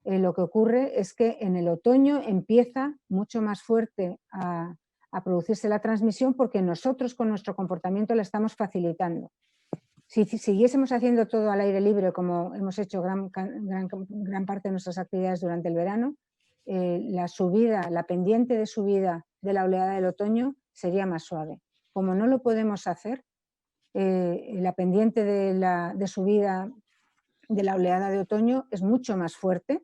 lo que ocurre es que en el otoño empieza mucho más fuerte a producirse la transmisión porque nosotros con nuestro comportamiento la estamos facilitando. Si siguiésemos haciendo todo al aire libre como hemos hecho gran parte de nuestras actividades durante el verano, la pendiente de subida de la oleada del otoño sería más suave. Como no lo podemos hacer, la pendiente de subida de la oleada de otoño es mucho más fuerte.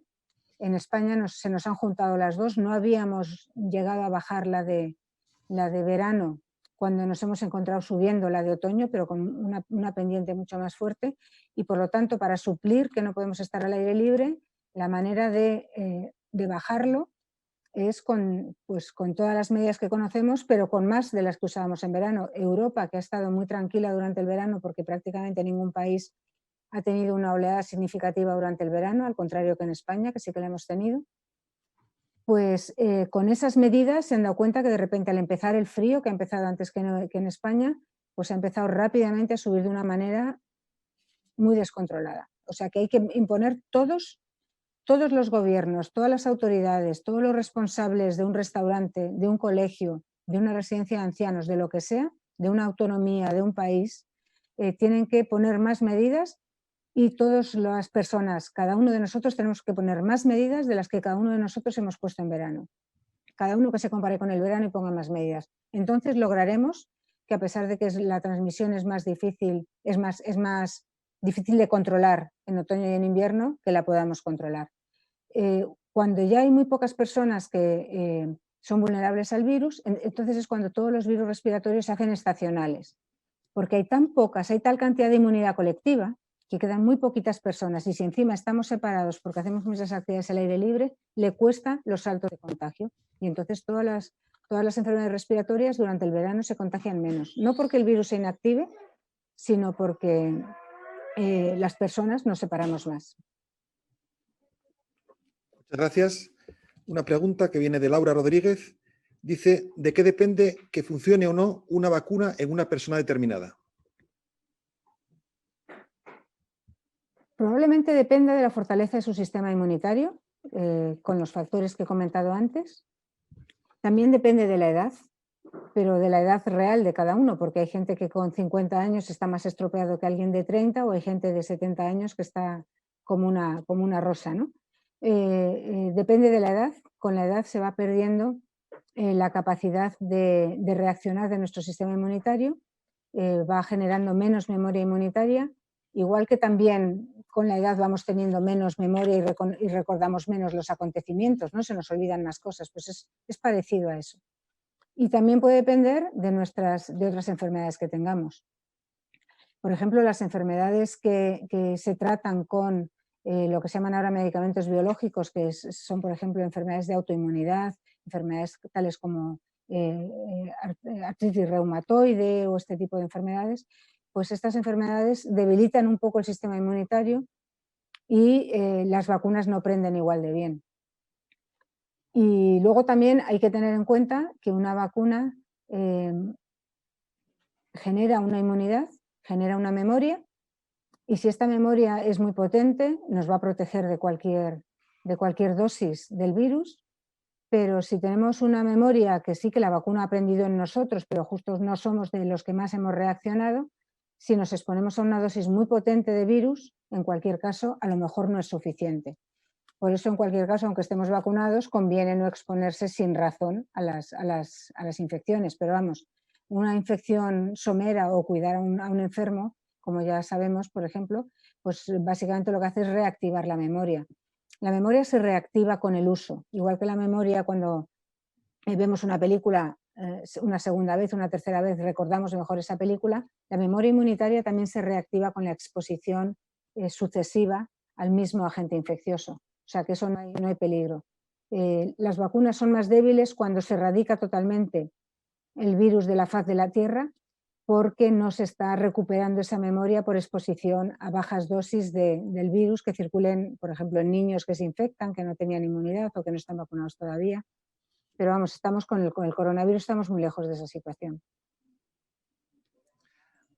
En España se nos han juntado las dos, no habíamos llegado a bajar la de verano cuando nos hemos encontrado subiendo la de otoño, pero con una pendiente mucho más fuerte, y por lo tanto para suplir que no podemos estar al aire libre, la manera de bajarlo es con todas las medidas que conocemos, pero con más de las que usábamos en verano. Europa, que ha estado muy tranquila durante el verano porque prácticamente ningún país ha tenido una oleada significativa durante el verano, al contrario que en España, que sí que la hemos tenido, pues con esas medidas se han dado cuenta que de repente al empezar el frío, que ha empezado antes que en España, pues ha empezado rápidamente a subir de una manera muy descontrolada. O sea que hay que imponer todos los gobiernos, todas las autoridades, todos los responsables de un restaurante, de un colegio, de una residencia de ancianos, de lo que sea, de una autonomía, de un país, tienen que poner más medidas y todas las personas, cada uno de nosotros tenemos que poner más medidas de las que cada uno de nosotros hemos puesto en verano. Cada uno que se compare con el verano y ponga más medidas. Entonces lograremos que a pesar de que la transmisión es más difícil, es más difícil de controlar en otoño y en invierno, que la podamos controlar. Cuando ya hay muy pocas personas que son vulnerables al virus, entonces es cuando todos los virus respiratorios se hacen estacionales, porque hay tal cantidad de inmunidad colectiva que quedan muy poquitas personas y si encima estamos separados porque hacemos muchas actividades al aire libre, le cuesta los saltos de contagio y entonces todas las enfermedades respiratorias durante el verano se contagian menos, no porque el virus se inactive, sino porque las personas nos separamos más. Muchas gracias. Una pregunta que viene de Laura Rodríguez. Dice, ¿de qué depende que funcione o no una vacuna en una persona determinada? Probablemente dependa de la fortaleza de su sistema inmunitario, con los factores que he comentado antes. También depende de la edad, pero de la edad real de cada uno, porque hay gente que con 50 años está más estropeado que alguien de 30 o hay gente de 70 años que está como una rosa, ¿no? Depende de la edad, con la edad se va perdiendo la capacidad de reaccionar de nuestro sistema inmunitario, va generando menos memoria inmunitaria, igual que también con la edad vamos teniendo menos memoria y recordamos menos los acontecimientos, ¿no? Se nos olvidan más cosas, pues es parecido a eso. Y también puede depender de otras enfermedades que tengamos. Por ejemplo, las enfermedades que se tratan con lo que se llaman ahora medicamentos biológicos, que son, por ejemplo, enfermedades de autoinmunidad, enfermedades tales como artritis reumatoide o este tipo de enfermedades, pues estas enfermedades debilitan un poco el sistema inmunitario y las vacunas no prenden igual de bien. Y luego también hay que tener en cuenta que una vacuna genera una inmunidad, genera una memoria, y si esta memoria es muy potente, nos va a proteger de cualquier dosis del virus, pero si tenemos una memoria que sí que la vacuna ha aprendido en nosotros, pero justo no somos de los que más hemos reaccionado, si nos exponemos a una dosis muy potente de virus, en cualquier caso, a lo mejor no es suficiente. Por eso, en cualquier caso, aunque estemos vacunados, conviene no exponerse sin razón a las infecciones. Pero vamos, una infección somera o cuidar a un enfermo, como ya sabemos, por ejemplo, pues básicamente lo que hace es reactivar la memoria. La memoria se reactiva con el uso, igual que la memoria cuando vemos una película una segunda vez, una tercera vez, recordamos mejor esa película, la memoria inmunitaria también se reactiva con la exposición sucesiva al mismo agente infeccioso. O sea que eso no hay peligro. Las vacunas son más débiles cuando se erradica totalmente el virus de la faz de la Tierra porque no se está recuperando esa memoria por exposición a bajas dosis del virus que circulen, por ejemplo, en niños que se infectan, que no tenían inmunidad o que no están vacunados todavía. Pero vamos, estamos con el coronavirus, estamos muy lejos de esa situación.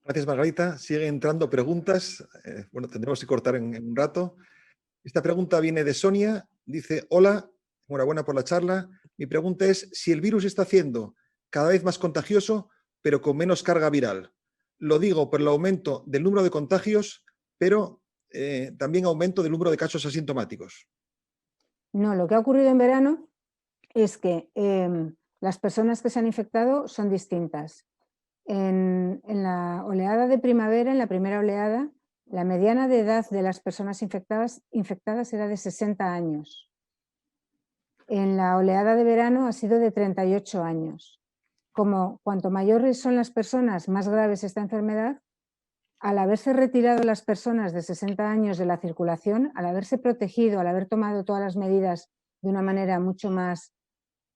Gracias, Margarita. Siguen entrando preguntas. Bueno, tendremos que cortar en un rato. Esta pregunta viene de Sonia. Dice, hola, enhorabuena por la charla. Mi pregunta es si el virus está haciendo cada vez más contagioso, pero con menos carga viral. Lo digo por el aumento del número de contagios, pero también aumento del número de casos asintomáticos. No, lo que ha ocurrido en verano es que las personas que se han infectado son distintas. En la oleada de primavera, en la primera oleada, la mediana de edad de las personas infectadas era de 60 años. En la oleada de verano ha sido de 38 años. Como cuanto mayores son las personas, más grave es esta enfermedad, al haberse retirado las personas de 60 años de la circulación, al haberse protegido, al haber tomado todas las medidas de una manera mucho más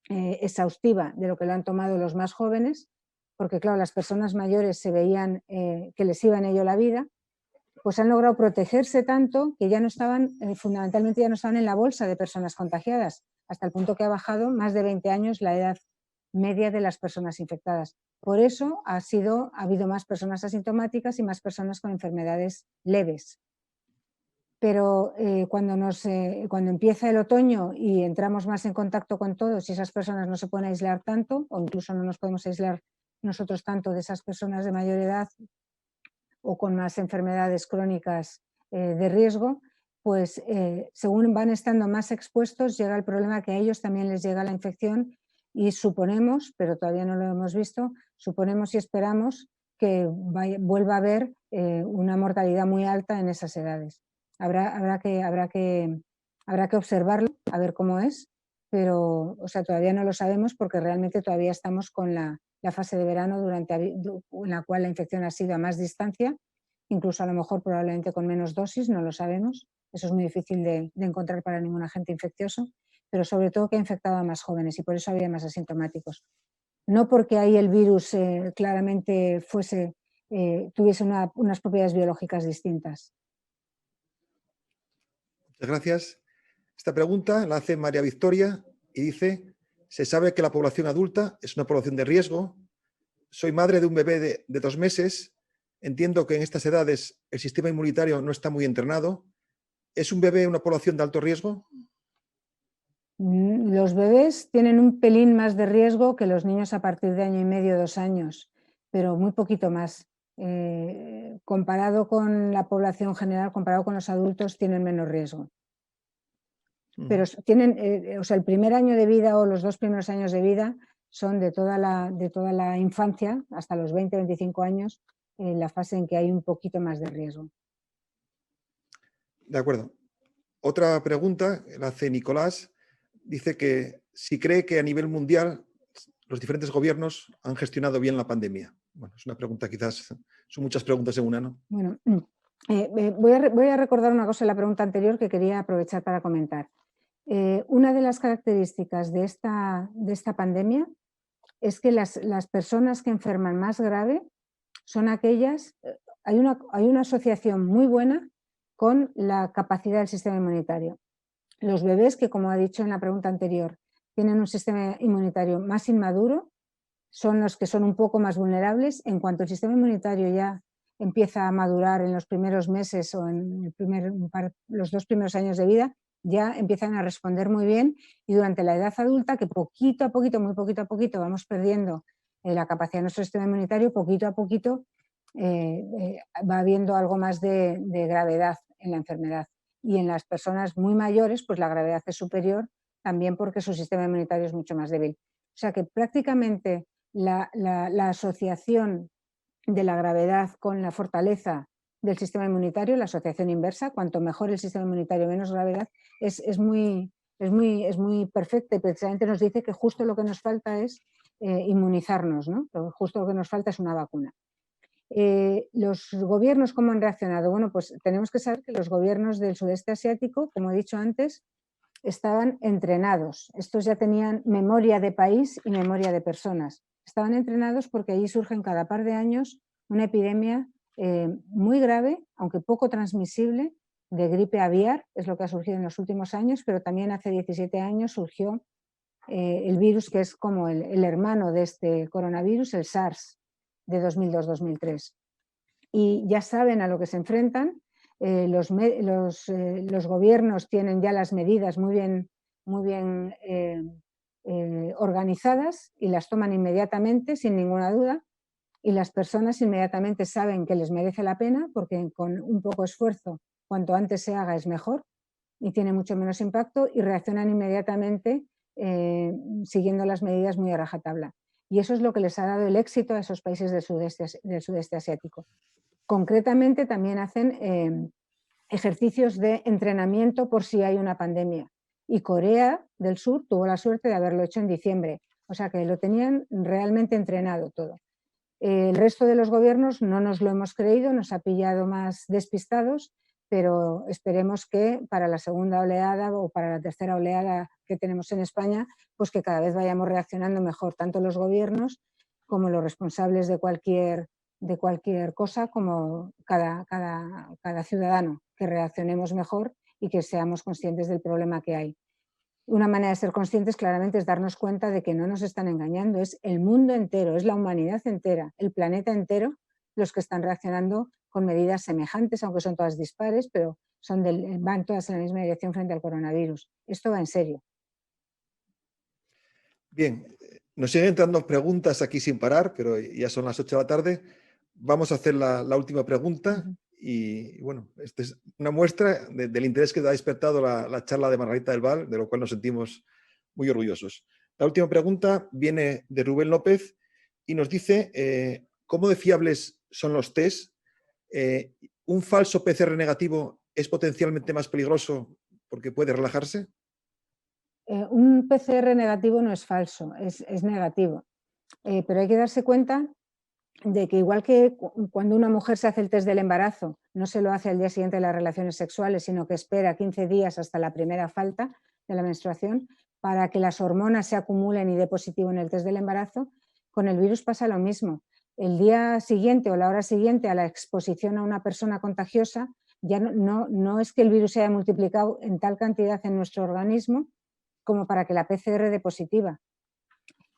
exhaustiva de lo que lo han tomado los más jóvenes, porque claro, las personas mayores se veían que les iba en ello la vida, pues han logrado protegerse tanto que ya no estaban, fundamentalmente ya no estaban en la bolsa de personas contagiadas, hasta el punto que ha bajado más de 20 años la edad media de las personas infectadas. Por eso ha habido más personas asintomáticas y más personas con enfermedades leves. Pero cuando empieza el otoño y entramos más en contacto con todos y esas personas no se pueden aislar tanto, o incluso no nos podemos aislar nosotros tanto de esas personas de mayor edad o con más enfermedades crónicas de riesgo, pues según van estando más expuestos llega el problema que a ellos también les llega la infección y suponemos, pero todavía no lo hemos visto, suponemos y esperamos que vuelva a haber una mortalidad muy alta en esas edades. Habrá que observarlo, a ver cómo es, pero o sea, todavía no lo sabemos porque realmente todavía estamos con la fase de verano en la cual la infección ha sido a más distancia, incluso a lo mejor probablemente con menos dosis, no lo sabemos. Eso es muy difícil de encontrar para ningún agente infeccioso, pero sobre todo que ha infectado a más jóvenes y por eso había más asintomáticos. No porque ahí el virus claramente tuviese unas propiedades biológicas distintas. Muchas gracias. Esta pregunta la hace María Victoria y dice: se sabe que la población adulta es una población de riesgo. Soy madre de un bebé de 2 meses. Entiendo que en estas edades el sistema inmunitario no está muy entrenado. ¿Es un bebé una población de alto riesgo? Los bebés tienen un pelín más de riesgo que los niños a partir de año y medio, 2 años, pero muy poquito más. Comparado con la población general, comparado con los adultos, tienen menos riesgo. Pero tienen, o sea, el primer año de vida o los 2 primeros años de vida son de toda la infancia, hasta los 20, 25 años, la fase en que hay un poquito más de riesgo. De acuerdo. Otra pregunta la hace Nicolás. Dice que si cree que a nivel mundial los diferentes gobiernos han gestionado bien la pandemia. Bueno, es una pregunta, quizás son muchas preguntas en una, ¿no? Bueno, voy a recordar una cosa en la pregunta anterior que quería aprovechar para comentar. Una de las características de esta pandemia es que las personas que enferman más grave son aquellas, hay una asociación muy buena con la capacidad del sistema inmunitario. Los bebés que, como ha dicho en la pregunta anterior, tienen un sistema inmunitario más inmaduro, son los que son un poco más vulnerables. En cuanto el sistema inmunitario ya empieza a madurar en los primeros meses o en los 2 primeros años de vida, ya empiezan a responder muy bien, y durante la edad adulta, que poquito a poquito, muy poquito a poquito, vamos perdiendo la capacidad de nuestro sistema inmunitario, poquito a poquito va habiendo algo más de gravedad en la enfermedad. Y en las personas muy mayores, pues la gravedad es superior, también porque su sistema inmunitario es mucho más débil. O sea que prácticamente la asociación de la gravedad con la fortaleza del sistema inmunitario, la asociación inversa, cuanto mejor el sistema inmunitario, menos gravedad, es muy perfecta, y precisamente nos dice que justo lo que nos falta es inmunizarnos, ¿no? Justo lo que nos falta es una vacuna. ¿Los gobiernos cómo han reaccionado? Bueno, pues tenemos que saber que los gobiernos del sudeste asiático, como he dicho antes, estaban entrenados. Estos ya tenían memoria de país y memoria de personas. Estaban entrenados porque allí surgen cada par de años una epidemia muy grave, aunque poco transmisible, de gripe aviar, es lo que ha surgido en los últimos años, pero también hace 17 años surgió el virus que es como el hermano de este coronavirus, el SARS, de 2002-2003. Y ya saben a lo que se enfrentan. Los gobiernos tienen ya las medidas muy bien organizadas y las toman inmediatamente, sin ninguna duda, y las personas inmediatamente saben que les merece la pena, porque con un poco esfuerzo, cuanto antes se haga es mejor y tiene mucho menos impacto, y reaccionan inmediatamente siguiendo las medidas muy a rajatabla. Y eso es lo que les ha dado el éxito a esos países del sudeste asiático. Concretamente también hacen ejercicios de entrenamiento por si hay una pandemia. Y Corea del Sur tuvo la suerte de haberlo hecho en diciembre. O sea que lo tenían realmente entrenado todo. El resto de los gobiernos no nos lo hemos creído, nos ha pillado más despistados, pero esperemos que para la segunda oleada o para la tercera oleada que tenemos en España, pues que cada vez vayamos reaccionando mejor, tanto los gobiernos como los responsables de cualquier cosa, como cada ciudadano, que reaccionemos mejor y que seamos conscientes del problema que hay. Una manera de ser conscientes claramente es darnos cuenta de que no nos están engañando, es el mundo entero, es la humanidad entera, el planeta entero, los que están reaccionando con medidas semejantes, aunque son todas dispares, pero van todas en la misma dirección frente al coronavirus. Esto va en serio. Bien, nos siguen entrando preguntas aquí sin parar, pero ya son las 8 de la tarde. Vamos a hacer la última pregunta. Y bueno, esta es una muestra del interés que ha despertado la charla de Margarita del Val, de lo cual nos sentimos muy orgullosos. La última pregunta viene de Rubén López y nos dice ¿cómo de fiables son los test? ¿Un falso PCR negativo es potencialmente más peligroso porque puede relajarse? Un PCR negativo no es falso, es negativo. Pero hay que darse cuenta de que igual que cuando una mujer se hace el test del embarazo, no se lo hace al día siguiente de las relaciones sexuales, sino que espera 15 días hasta la primera falta de la menstruación para que las hormonas se acumulen y dé positivo en el test del embarazo, con el virus pasa lo mismo. El día siguiente o la hora siguiente a la exposición a una persona contagiosa, ya no es que el virus se haya multiplicado en tal cantidad en nuestro organismo como para que la PCR dé positiva.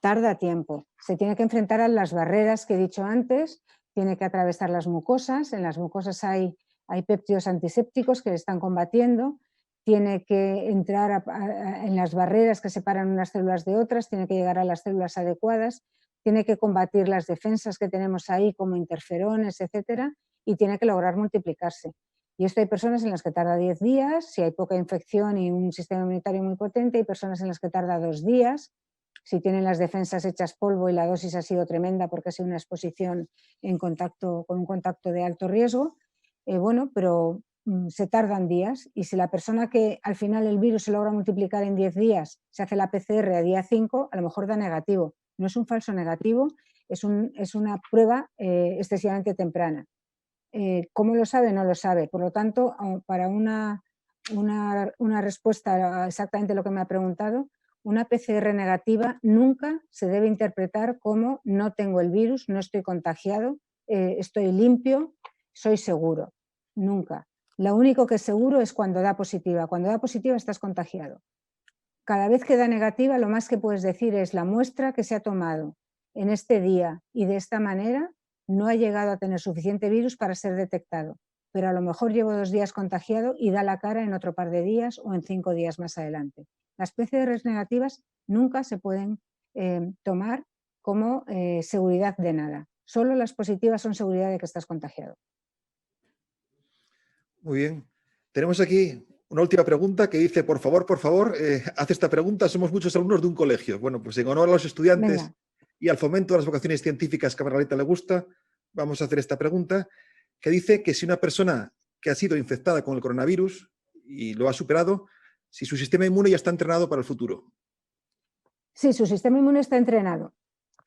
Tarda tiempo, se tiene que enfrentar a las barreras que he dicho antes, tiene que atravesar las mucosas, en las mucosas hay péptidos antisépticos que le están combatiendo, tiene que entrar en las barreras que separan unas células de otras, tiene que llegar a las células adecuadas, tiene que combatir las defensas que tenemos ahí como interferones, etcétera, y tiene que lograr multiplicarse. Y esto hay personas en las que tarda 10 días, si hay poca infección y un sistema inmunitario muy potente, hay personas en las que tarda 2 días, si tienen las defensas hechas polvo y la dosis ha sido tremenda porque ha sido una exposición en contacto, con un contacto de alto riesgo, bueno, pero se tardan días, y si la persona que al final el virus se logra multiplicar en 10 días, se hace la PCR a día 5, a lo mejor da negativo. No es un falso negativo, es una prueba excesivamente temprana. ¿Cómo lo sabe? No lo sabe. Por lo tanto, para una respuesta a exactamente lo que me ha preguntado, una PCR negativa nunca se debe interpretar como no tengo el virus, no estoy contagiado, estoy limpio, soy seguro. Nunca. Lo único que es seguro es cuando da positiva. Cuando da positiva estás contagiado. Cada vez que da negativa, lo más que puedes decir es la muestra que se ha tomado en este día y de esta manera no ha llegado a tener suficiente virus para ser detectado, pero a lo mejor llevo 2 días contagiado y da la cara en otro par de días o en 5 días más adelante. Las PCRs negativas nunca se pueden tomar como seguridad de nada. Solo las positivas son seguridad de que estás contagiado. Muy bien. Tenemos aquí una última pregunta que dice, por favor, haz esta pregunta, somos muchos alumnos de un colegio. Bueno, pues en honor a los estudiantes Venga. y al fomento de las vocaciones científicas que a Margarita le gusta, vamos a hacer esta pregunta, que dice que si una persona que ha sido infectada con el coronavirus y lo ha superado, si su sistema inmune ya está entrenado para el futuro. Sí, su sistema inmune está entrenado.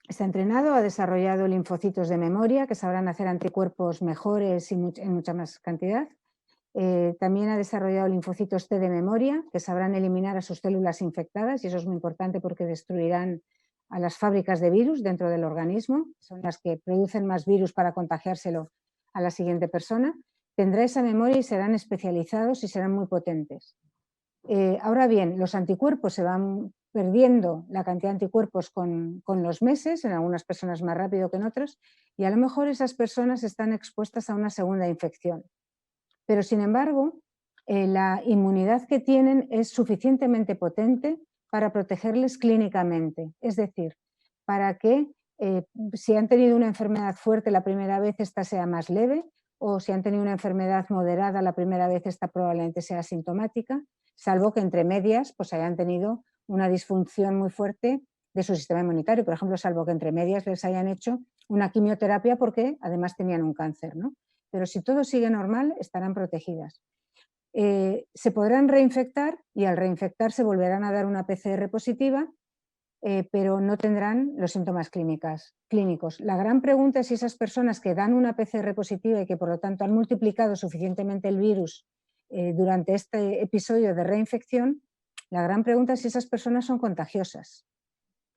Está entrenado, ha desarrollado linfocitos de memoria que sabrán hacer anticuerpos mejores y en mucha más cantidad. También ha desarrollado linfocitos T de memoria que sabrán eliminar a sus células infectadas, y eso es muy importante porque destruirán a las fábricas de virus dentro del organismo, son las que producen más virus para contagiárselo a la siguiente persona. Tendrá esa memoria y serán especializados y serán muy potentes. Ahora bien, los anticuerpos se van perdiendo, la cantidad de anticuerpos con los meses, en algunas personas más rápido que en otras, y a lo mejor esas personas están expuestas a una segunda infección. Pero, sin embargo, la inmunidad que tienen es suficientemente potente para protegerles clínicamente. Es decir, para que si han tenido una enfermedad fuerte la primera vez, esta sea más leve, o si han tenido una enfermedad moderada la primera vez, esta probablemente sea asintomática, salvo que entre medias pues hayan tenido una disfunción muy fuerte de su sistema inmunitario. Por ejemplo, salvo que entre medias les hayan hecho una quimioterapia porque además tenían un cáncer, ¿no? Pero si todo sigue normal, estarán protegidas. Se podrán reinfectar y al reinfectarse volverán a dar una PCR positiva, pero no tendrán los síntomas clínicos. La gran pregunta es si esas personas que dan una PCR positiva y que por lo tanto han multiplicado suficientemente el virus durante este episodio de reinfección, la gran pregunta es si esas personas son contagiosas.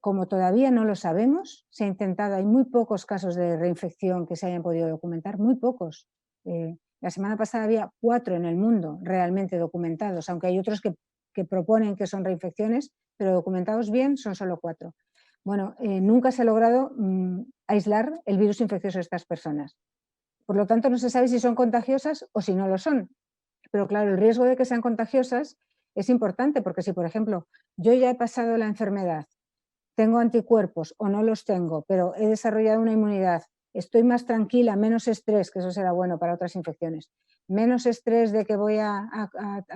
Como todavía no lo sabemos, se ha intentado, hay muy pocos casos de reinfección que se hayan podido documentar, muy pocos. La semana pasada había 4 en el mundo realmente documentados, aunque hay otros que proponen que son reinfecciones, pero documentados bien son solo 4. Bueno, nunca se ha logrado aislar el virus infeccioso de estas personas. Por lo tanto, no se sabe si son contagiosas o si no lo son. Pero claro, el riesgo de que sean contagiosas es importante, porque si, por ejemplo, yo ya he pasado la enfermedad, tengo anticuerpos o no los tengo, pero he desarrollado una inmunidad, estoy más tranquila, menos estrés, que eso será bueno para otras infecciones, menos estrés de que voy a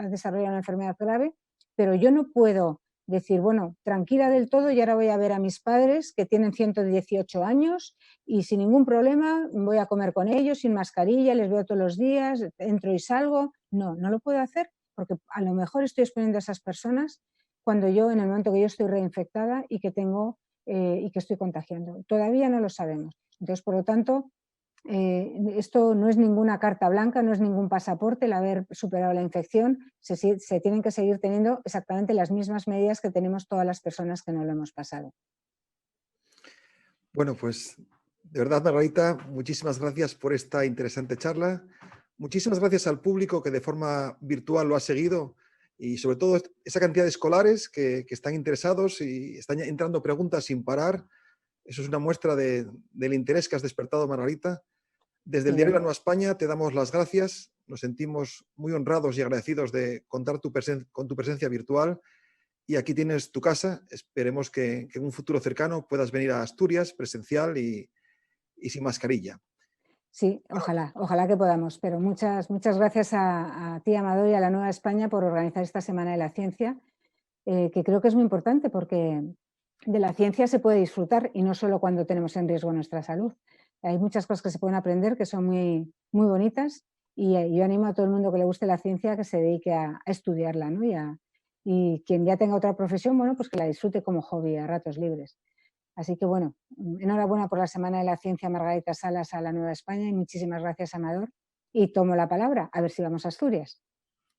desarrollar una enfermedad grave, pero yo no puedo decir, bueno, tranquila del todo y ahora voy a ver a mis padres que tienen 118 años y sin ningún problema voy a comer con ellos sin mascarilla, les veo todos los días, entro y salgo. No, no lo puedo hacer porque a lo mejor estoy exponiendo a esas personas cuando yo, en el momento que yo estoy reinfectada y que tengo y que estoy contagiando. Todavía no lo sabemos. Entonces, por lo tanto, esto no es ninguna carta blanca, no es ningún pasaporte el haber superado la infección. Se tienen que seguir teniendo exactamente las mismas medidas que tenemos todas las personas que no lo hemos pasado. Bueno, pues de verdad, Margarita, muchísimas gracias por esta interesante charla. Muchísimas gracias al público que de forma virtual lo ha seguido y sobre todo esa cantidad de escolares que están interesados y están entrando preguntas sin parar. Eso es una muestra del interés que has despertado, Margarita. Desde el Muy diario La bien. Nueva España te damos las gracias. Nos sentimos muy honrados y agradecidos de contar con tu presencia virtual. Y aquí tienes tu casa. Esperemos que en un futuro cercano puedas venir a Asturias presencial y sin mascarilla. Sí, ojalá, ojalá que podamos. Pero muchas gracias a ti, Amador, y a la Nueva España por organizar esta Semana de la Ciencia, que creo que es muy importante porque de la ciencia se puede disfrutar y no solo cuando tenemos en riesgo nuestra salud. Hay muchas cosas que se pueden aprender que son muy bonitas y yo animo a todo el mundo que le guste la ciencia que se dedique a estudiarla, ¿no? Y quien ya tenga otra profesión, bueno, pues que la disfrute como hobby a ratos libres. Así que bueno, enhorabuena por la Semana de la Ciencia, Margarita Salas, a la Nueva España, y muchísimas gracias, Amador. Y tomo la palabra, a ver si vamos a Asturias.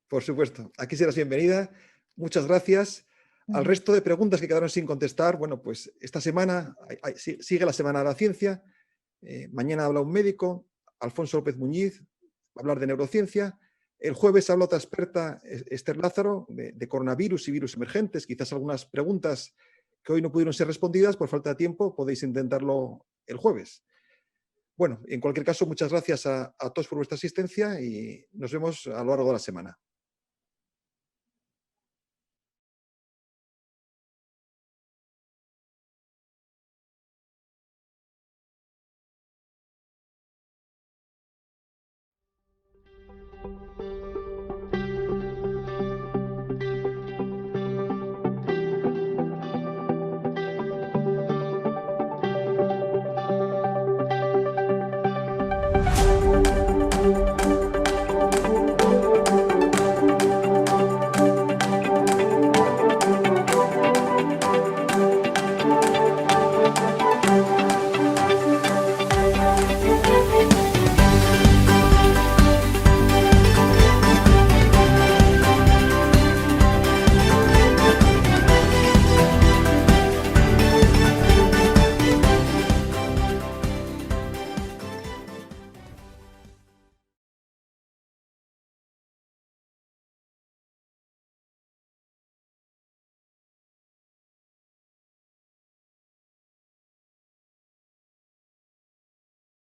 Por supuesto, aquí serás bienvenida. Muchas gracias. Al resto de preguntas que quedaron sin contestar, bueno, pues esta semana sigue la Semana de la Ciencia. Mañana habla un médico, Alfonso López Muñiz, va a hablar de neurociencia. El jueves habla otra experta, Esther Lázaro, de coronavirus y virus emergentes. Quizás algunas preguntas que hoy no pudieron ser respondidas por falta de tiempo, podéis intentarlo el jueves. Bueno, en cualquier caso, muchas gracias a todos por vuestra asistencia y nos vemos a lo largo de la semana.